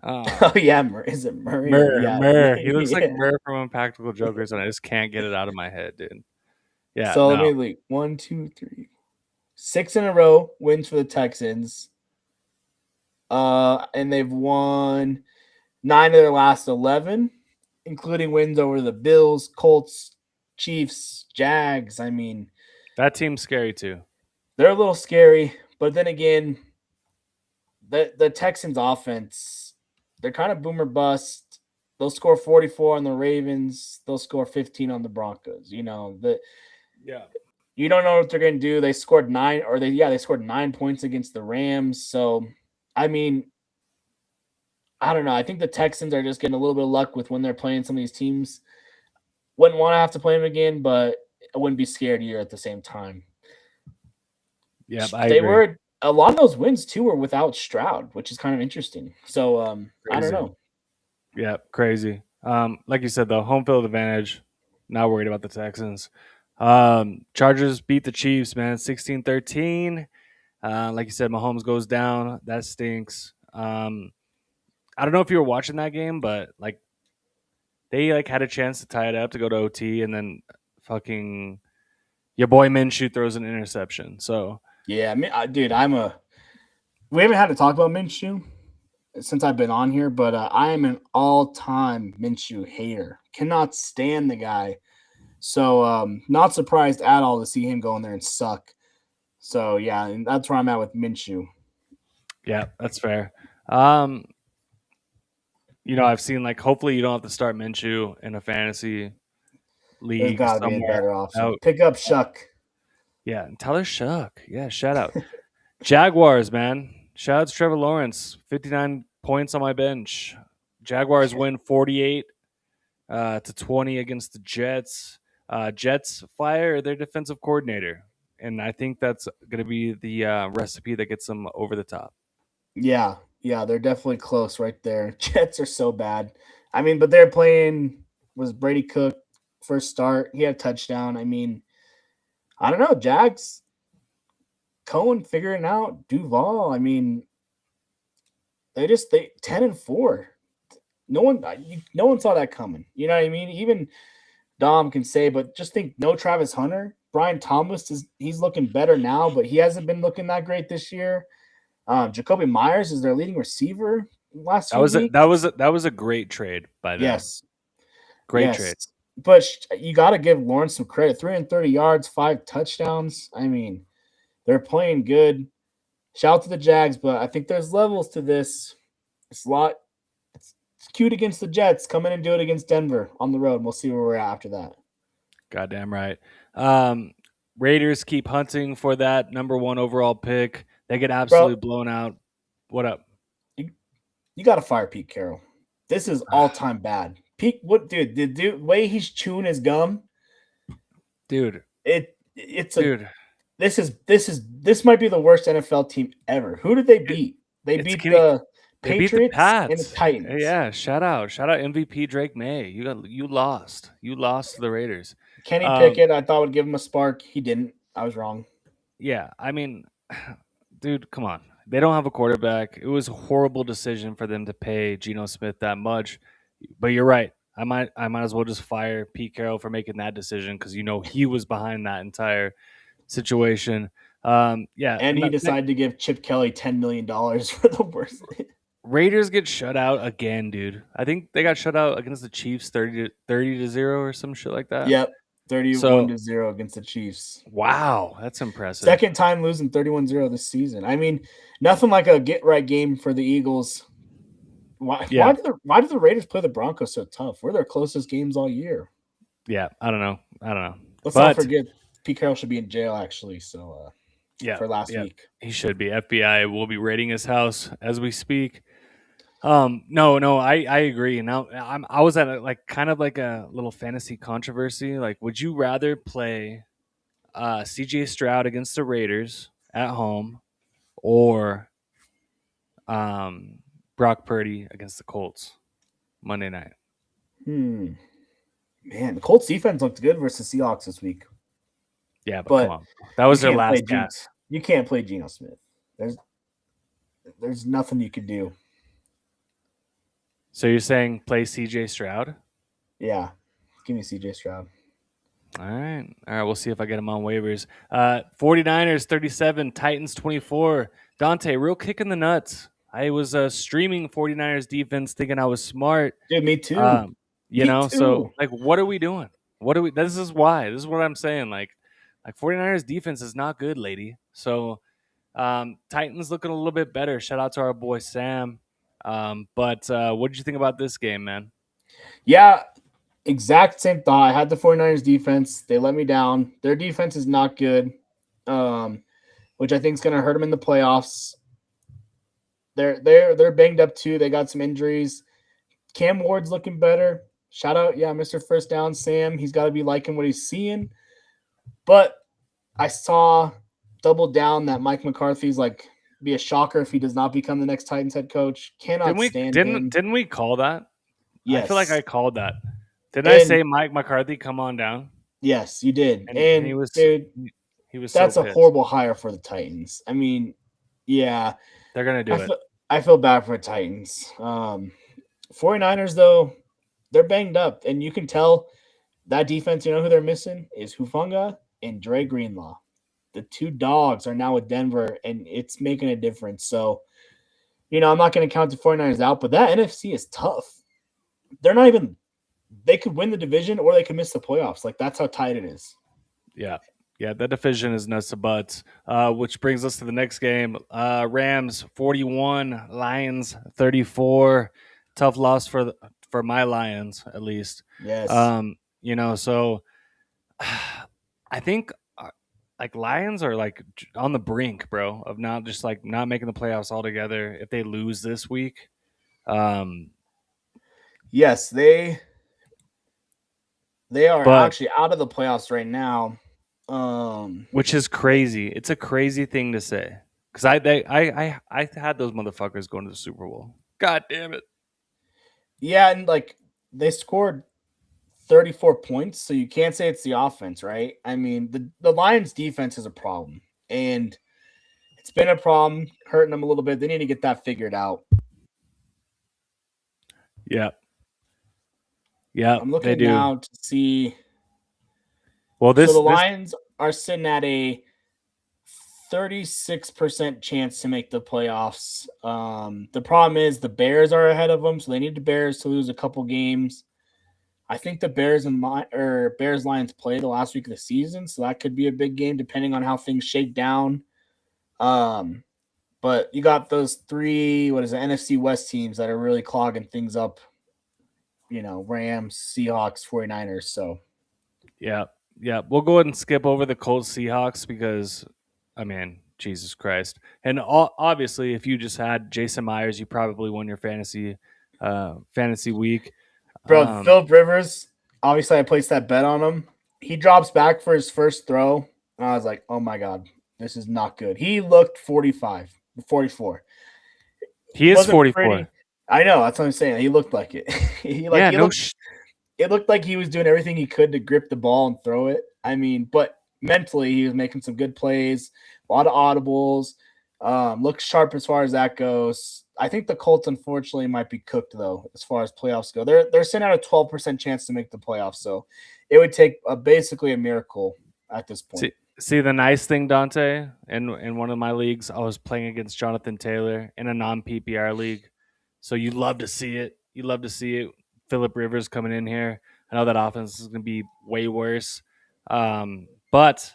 Oh yeah, is it Murray? Yeah. Murr. He looks like Murr from Impractical Jokers, and I just can't get it out of my head, dude. Yeah. So let me leave 1, 2, 3, 6 in a row wins for the Texans. And they've won 9 of their last 11, including wins over the Bills, Colts, Chiefs, Jags. I mean, that team's scary too. They're a little scary, but then again, the Texans offense, they're kind of boomer bust. They'll score 44 on the Ravens. They'll score 15 on the Broncos. You don't know what they're going to do. They scored 9, or they scored 9 points against the Rams. So, I mean, I don't know. I think the Texans are just getting a little bit of luck with when they're playing some of these teams. Wouldn't want to have to play them again, but I wouldn't be scared either at the same time. Yeah, they were a lot of those wins too were without Stroud, which is kind of interesting. So I don't know. Yeah, crazy. Like you said, though, home field advantage. Not worried about the Texans. Chargers beat the Chiefs, man, 16-13. Like you said, Mahomes goes down. That stinks. I don't know if you were watching that game, but like they like had a chance to tie it up to go to OT, and then fucking your boy Minshew throws an interception. So Yeah, dude, we haven't had to talk about Minshew since I've been on here, but I am an all-time Minshew hater. Cannot stand the guy. So not surprised at all to see him go in there and suck. So yeah, and that's where I'm at with Minshew. yeah, that's fair. I've seen like hopefully you don't have to start Minshew in a fantasy There's league got to be a somewhere better option. out. Pick up Shuck. Yeah, and Tyler Shuck. Yeah, shout out. Jaguars, man. Shout out to Trevor Lawrence. 59 points on my bench. Jaguars win 48 to 20 against the Jets. Jets fire their defensive coordinator, and I think that's going to be the recipe that gets them over the top. Yeah, they're definitely close right there. Jets are so bad. I mean, but they're playing was Brady Cook first start. He had a touchdown. I mean, I don't know. Jags, Cohen figuring out Duval. I mean, they 10-4. No one saw that coming. You know what I mean? Even Dom can say, but just think, no Travis Hunter. Brian Thomas he's looking better now, but he hasn't been looking that great this year. Jacoby Myers is their leading receiver last week. That was a great trade by them. Yes, great trade. But you got to give Lawrence some credit. 330 yards, 5 touchdowns. I mean, they're playing good. Shout out to the Jags, but I think there's levels to this. It's cute against the Jets. Come in and do it against Denver on the road. We'll see where we're at after that. Goddamn right. Raiders keep hunting for that number 1 overall pick. They get absolutely blown out. What up? You got to fire Pete Carroll. This is all-time bad. Pete, what, dude? The way he's chewing his gum, dude. This might be the worst NFL team ever. Who did they beat? They beat the Patriots and the Titans. Yeah, shout out MVP Drake May. You lost to the Raiders. Kenny Pickett, I thought would give him a spark. He didn't. I was wrong. Yeah, I mean, dude, come on. They don't have a quarterback. It was a horrible decision for them to pay Geno Smith that much. But you're right. I might as well just fire Pete Carroll for making that decision because he was behind that entire situation. And he decided to give Chip Kelly $10 million for the worst. Raiders get shut out again, dude. I think they got shut out against the Chiefs 30-0 or some shit like that. Yep. 31-0 against the Chiefs. Wow, that's impressive. Second time losing 31-0 this season. I mean, nothing like a get-right game for the Eagles. Why do the Raiders play the Broncos so tough? We're their closest games all year. Yeah, I don't know. Let's not forget Pete Carroll should be in jail, actually. So, for last week. He should be. FBI will be raiding his house as we speak. No, I agree. Now I was at kind of like a little fantasy controversy. Like, would you rather play CJ Stroud against the Raiders at home or Brock Purdy against the Colts Monday night? Man, the Colts defense looked good versus the Seahawks this week. Yeah, but come on. That was their last guess. You can't play Geno Smith. There's nothing you could do. So you're saying play CJ Stroud? Yeah. Give me CJ Stroud. All right. We'll see if I get him on waivers. 49ers 37, Titans 24. Dante, real kick in the nuts. I was streaming 49ers defense thinking I was smart. Dude, me too. So what are we doing? This is what I'm saying. Like 49ers defense is not good, lady. So Titans looking a little bit better. Shout out to our boy Sam. But what did you think about this game, man? Yeah, exact same thought. I had the 49ers defense. They let me down. Their defense is not good, which I think is going to hurt them in the playoffs. They're banged up too. They got some injuries. Cam Ward's looking better. Shout out, Mr. First Down Sam. He's got to be liking what he's seeing. But I saw double down that Mike McCarthy's be a shocker if he does not become the next Titans head coach. Stand him. Didn't we call that? Yes. I feel like I called that. Did I say Mike McCarthy come on down? Yes, you did. and And dude, he was so that's a pissed. horrible hire for the Titans. I mean, yeah, They're gonna I do it. feel I feel bad for the Titans. 49ers though, they're banged up, and you can tell that defense. You know who they're missing is Hufanga and Dre Greenlaw. The two dogs are now with Denver, and it's making a difference. So, I'm not going to count the 49ers out, but that NFC is tough. They're not even they could win the division or they could miss the playoffs. Like that's how tight it is. Yeah. Yeah, that division is nuts to butts. Which brings us to the next game. Rams 41, Lions 34. Tough loss for my Lions, at least. Yes. So I think like Lions are like on the brink, bro, of not just like not making the playoffs altogether if they lose this week. Yes, they are But actually out of the playoffs right now. which is crazy. It's a crazy thing to say because I had those motherfuckers going to the Super Bowl. God damn it! Yeah, and like they scored 34 points, so you can't say it's the offense, right? I mean, the Lions defense is a problem, and it's been a problem, hurting them a little bit. They need to get that figured out. Yeah, yeah, I'm they looking do. now to see. Well, So the this Lions are sitting at a 36% chance to make the playoffs. The problem is the Bears are ahead of them, so they need the Bears to lose a couple games. I think the Bears and Bears Lions play the last week of the season, so that could be a big game depending on how things shake down. But you got those three, NFC West teams that are really clogging things up. Rams, Seahawks, 49ers. So yeah, we'll go ahead and skip over the Colts Seahawks because I mean, Jesus Christ. And obviously, if you just had Jason Myers, you probably won your fantasy week. bro, Philip Rivers, obviously I placed that bet on him. He drops back for his first throw, and I was like, oh my God, this is not good. He looked 44. He is Wasn't 44. pretty. I know, that's what I'm saying. He looked like it. It looked like he was doing everything he could to grip the ball and throw it. I mean, but mentally he was making some good plays, a lot of audibles, looks sharp as far as that goes. I think the Colts unfortunately might be cooked though, as far as playoffs go. They're sitting at a 12% chance to make the playoffs, so it would take basically a miracle at this point. See the nice thing, Dante, in one of my leagues, I was playing against Jonathan Taylor in a non PPR league. So you love to see it. You love to see it. Philip Rivers coming in here. I know that offense is going to be way worse. But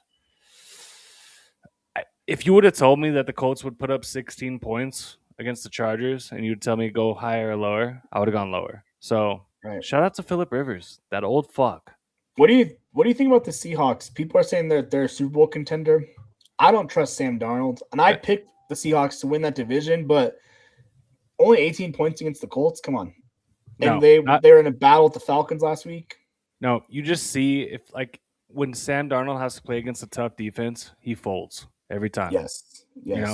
if you would have told me that the Colts would put up 16 points against the Chargers and you'd tell me go higher or lower, I would have gone lower. So shout out to Philip Rivers, that old fuck. What do you think about the Seahawks? People are saying that they're a Super Bowl contender. I don't trust Sam Darnold, and I picked the Seahawks to win that division, but only 18 points against the Colts. Come on, and they were in a battle with the Falcons last week. No, you just see if like when Sam Darnold has to play against a tough defense, he folds every time. Yes.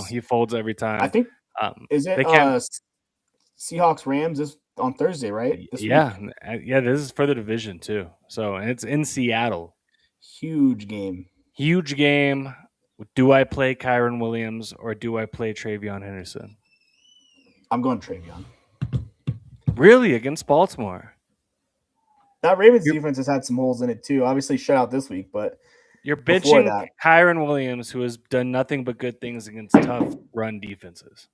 He folds every time. I think is it Seahawks Rams is on Thursday, right? This week? This is for the division too. So, and it's in Seattle. Huge game. Do I play Kyren Williams or do I play Travion Henderson? I'm going Travion. Really? Against Baltimore? That Ravens defense has had some holes in it too. Obviously shut out this week, but you're bitching Kyren Williams, who has done nothing but good things against tough run defenses.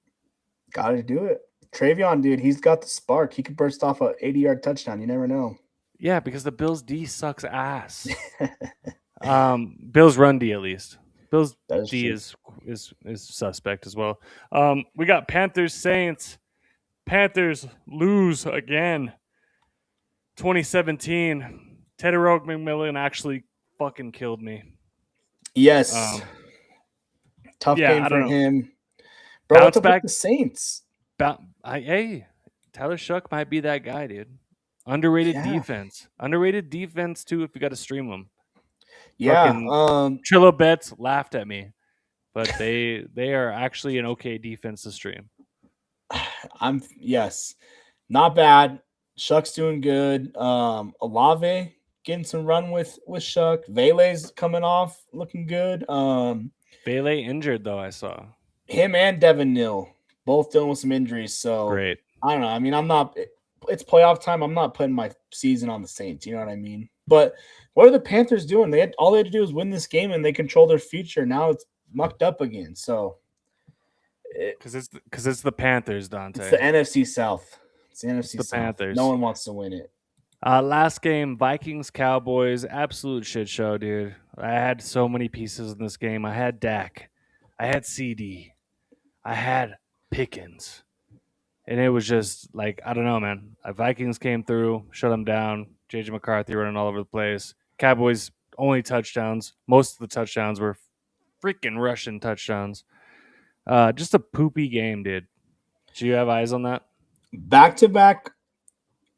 Got to do it. Travion, dude, he's got the spark. He could burst off a 80-yard touchdown. You never know. Yeah, because the Bills' D sucks ass. Bills' run D, at least. Bills' D is suspect as well. We got Panthers Saints. Panthers lose again. 2017. Teddy McMillan actually fucking killed me. Yes. Tough game for him. Bro, what's up with the Saints? Hey, Tyler Shuck might be that guy, dude. Underrated defense. Underrated defense, too, if you got to stream them. Yeah. Trillo Bets laughed at me, but they are actually an okay defense to stream. Yes. Not bad. Shuck's doing good. Olave getting some run with Shuck. Vele's coming off, looking good. Vele injured though, I saw. Him and Devin Neal both dealing with some injuries. So Great. I don't know. I mean, I'm not. It's playoff time. I'm not putting my season on the Saints. You know what I mean? But what are the Panthers doing? All they had to do is win this game, and they control their future. Now it's mucked up again. So Because it's the Panthers, Dante. it's the NFC South. It's the NFC the South. Panthers. No one wants to win it. Last game, Vikings Cowboys, absolute shit show, dude. I had so many pieces in this game. I had Dak, I had CD, I had Pickens, and it was just like I don't know, man. Vikings came through, shut them down. JJ McCarthy running all over the place. Cowboys only touchdowns. Most of the touchdowns were freaking Russian touchdowns. Just a poopy game, dude. Do you have eyes on that? Back-to-back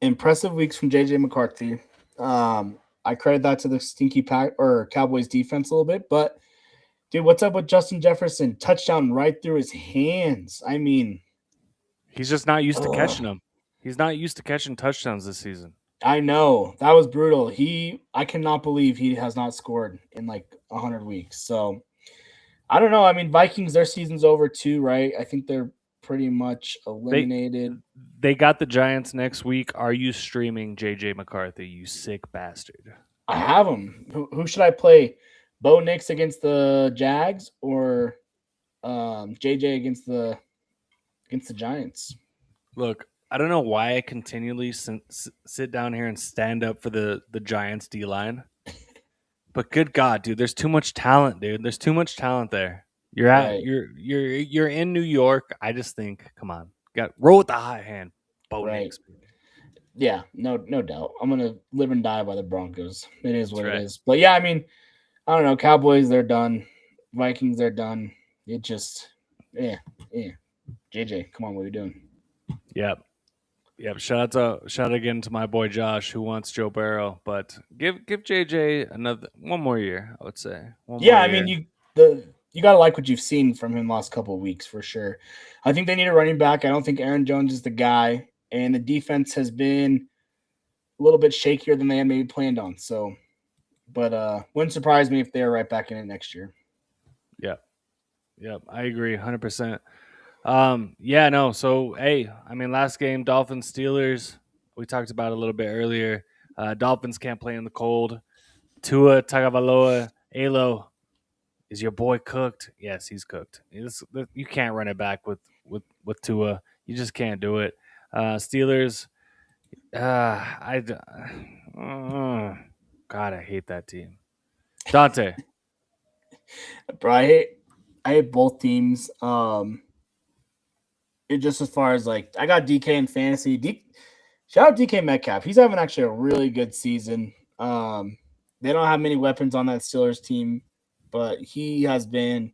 impressive weeks from JJ McCarthy. I credit that to the stinky Cowboys defense a little bit, but dude, what's up with Justin Jefferson? Touchdown right through his hands. I mean, he's just not used to catching them. He's not used to catching touchdowns this season. I know that was brutal. I cannot believe he has not scored in like 100 weeks. So I don't know. I mean, Vikings, their season's over too, right? I think they're pretty much eliminated. They got the Giants next week. Are you streaming JJ McCarthy, you sick bastard? I have him. Who should I play? Bo Nix against the Jags or JJ against the Giants? Look, I don't know why I continually sit down here and stand up for the Giants D line, but good God, dude, there's too much talent, dude. There's too much talent there. You're in New York. I just think, come on, roll with the high hand, Bo Nix. Yeah, no doubt. I'm gonna live and die by the Broncos. It is what it is. But yeah, I mean, I don't know. Cowboys, they're done. Vikings, they're done. It just, yeah. JJ, come on, what are you doing? Yep. Shout out again to my boy Josh who wants Joe Burrow, but give JJ one more year, I would say. I mean, you gotta like what you've seen from him last couple of weeks for sure. I think they need a running back. I don't think Aaron Jones is the guy, and the defense has been a little bit shakier than they had maybe planned on. So, but wouldn't surprise me if they're right back in it next year. Yep, I agree 100%. So hey, I mean, last game, Dolphins Steelers, we talked about it a little bit earlier. Dolphins can't play in the cold. Tua Tagovailoa, Alo, is your boy cooked? Yes, he's cooked. You can't run it back with Tua. You just can't do it. Steelers, God, I hate that team. Dante, bro, I hate both teams. It just as far as like I got DK in fantasy. Shout out DK Metcalf. He's having actually a really good season. They don't have many weapons on that Steelers team, but he has been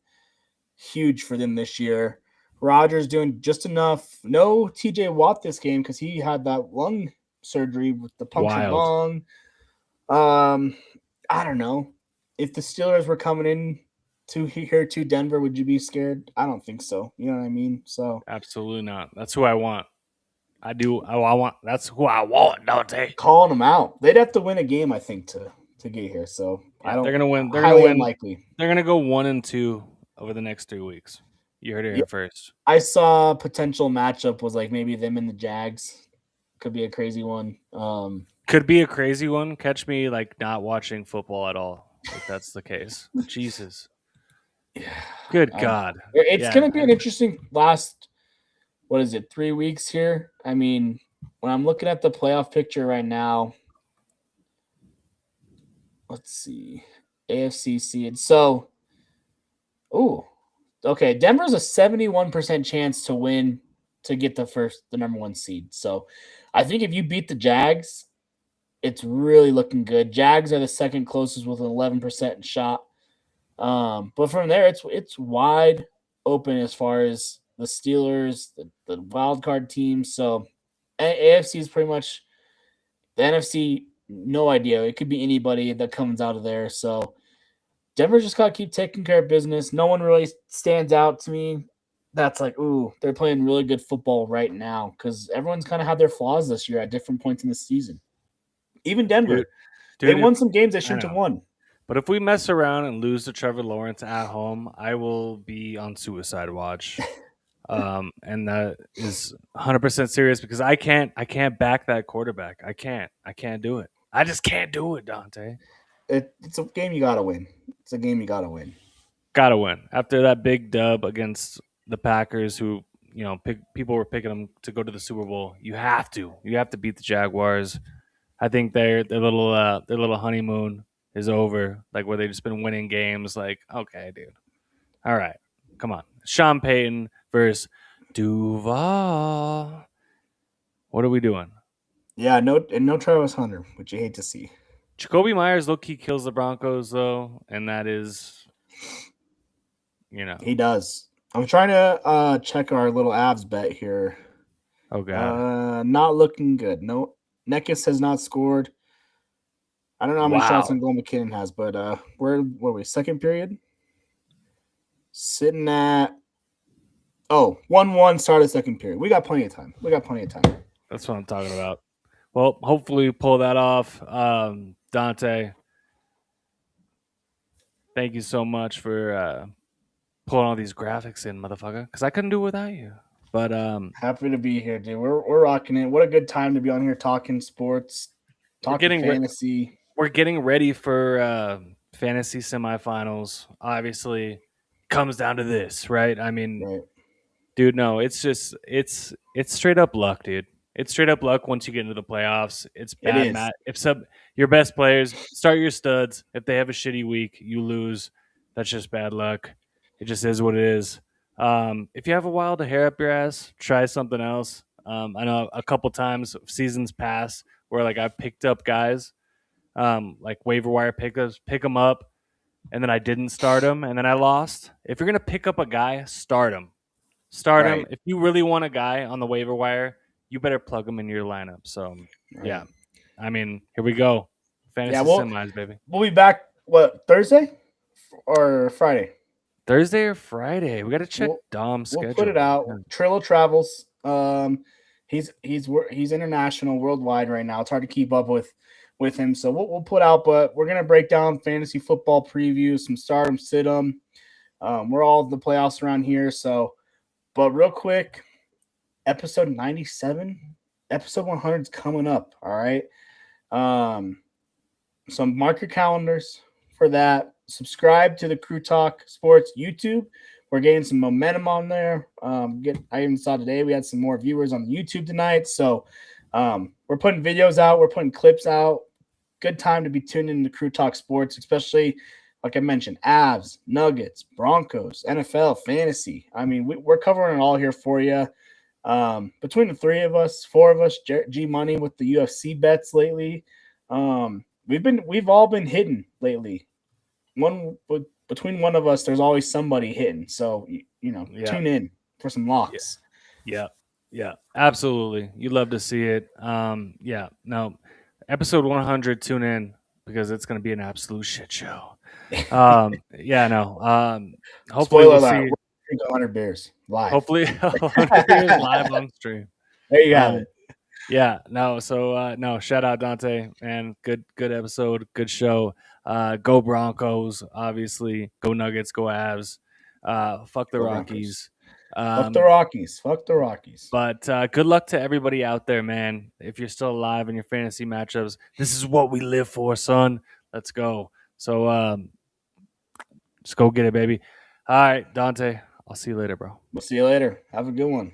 huge for them this year. Rodgers doing just enough. No TJ Watt this game because he had that lung surgery with the punctured lung. I don't know. If the Steelers were coming in to Denver, would you be scared? I don't think so. You know what I mean? So absolutely not. That's who I want. I do. I want. That's who I want, Dante. Calling them out. They'd have to win a game, I think, to get here. So yeah, I don't. They're gonna win. They're gonna win. Unlikely. They're gonna go 1-2 over the next 3 weeks. You heard it here first. I saw a potential matchup was like maybe them and the Jags. Could be a crazy one. Could be a crazy one. Catch me like not watching football at all. If that's the case. Jesus. Yeah. Good God. It's going to be an interesting last, 3 weeks here? I mean, when I'm looking at the playoff picture right now, let's see. AFC seed. So, okay. Denver's a 71% chance to win to get the number 1 seed. So, I think if you beat the Jags, it's really looking good. Jags are the second closest with an 11% shot. But from there, it's wide open as far as the Steelers, the wild card teams. So AFC is pretty much the NFC. No idea. It could be anybody that comes out of there. So Denver just got to keep taking care of business. No one really stands out to me. That's like, they're playing really good football right now because everyone's kind of had their flaws this year at different points in the season. Even Denver. They Dude, won some games they I shouldn't have know. won. But if we mess around and lose to Trevor Lawrence at home, I will be on suicide watch. And that is 100% serious because I can't back that quarterback. I can't do it. I just can't do it, Dante. It's a game you gotta win. It's a game you gotta win. Gotta win after that big dub against the Packers, who people were picking them to go to the Super Bowl. You have to beat the Jaguars. I think their little honeymoon is over. Like where they've just been winning games. Like okay, dude. All right, come on. Sean Payton versus Duval. What are we doing? Yeah, no Travis Hunter, which you hate to see. Jacoby Myers low key kills the Broncos though, and that is, He does. I'm trying to check our little abs bet here. Oh god, Not looking good. No, Nekis has not scored. I don't know how many shots wow. on goal McKinnon has, but where were we? Second period, sitting at 1-1 start of second period. We got plenty of time. That's what I'm talking about. Well, hopefully we pull that off. Dante, thank you so much for pulling all these graphics in, motherfucker. Because I couldn't do it without you. But Happy to be here, dude. We're rocking it. What a good time to be on here talking sports, talking fantasy. We're getting ready for fantasy semifinals. Obviously, comes down to this, right? I mean, Right. dude, no, it's straight up luck, dude. It's straight up luck once you get into the playoffs. It's bad, is. Matt. If your best players start your studs, if they have a shitty week, you lose. That's just bad luck. It just is what it is. If you have a wild hair up your ass, try something else. I know a couple times seasons pass where like I picked up guys, like waiver wire pickups, pick them up, and then I didn't start them, and then I lost. If you're gonna pick up a guy, start him. Start him. Right. If you really want a guy on the waiver wire, you better plug him in your lineup. So, yeah. I mean, here we go. Fantasy semis, baby. We'll be back, Thursday or Friday? Thursday or Friday? We got to check Dom's schedule. We'll put it out. Trillo travels. He's international, worldwide right now. It's hard to keep up with him. So we'll put out, but we're going to break down fantasy football previews, some stardom, sit-em. We're all the playoffs around here. So, but real quick, episode 97, episode 100 is coming up. All right. So mark your calendars for that. Subscribe to the Crew Talk Sports YouTube. We're getting some momentum on there. I even saw today we had some more viewers on YouTube tonight. So we're putting videos out. We're putting clips out. Good time to be tuned into Crew Talk Sports, especially, like I mentioned, Avs, Nuggets, Broncos, NFL, fantasy. I mean, we're covering it all here for you. Between the four of us, G Money with the UFC bets lately. We've all been hitting lately. Between one of us, there's always somebody hitting. So tune in for some locks. Yeah, absolutely. You love to see it. Episode 100. Tune in because it's going to be an absolute shit show. Hopefully Spoiler alert, 100 beers live. Hopefully 100 beers live on stream. There you have it. Yeah, no. So shout out Dante, man. Good episode, good show. Go Broncos, obviously. Go Nuggets, go Avs. Fuck the Rockies. Fuck the Rockies. But good luck to everybody out there, man. If you're still alive in your fantasy matchups, this is what we live for, son. Let's go. So just go get it, baby. All right, Dante. I'll see you later, bro. We'll see you later. Have a good one.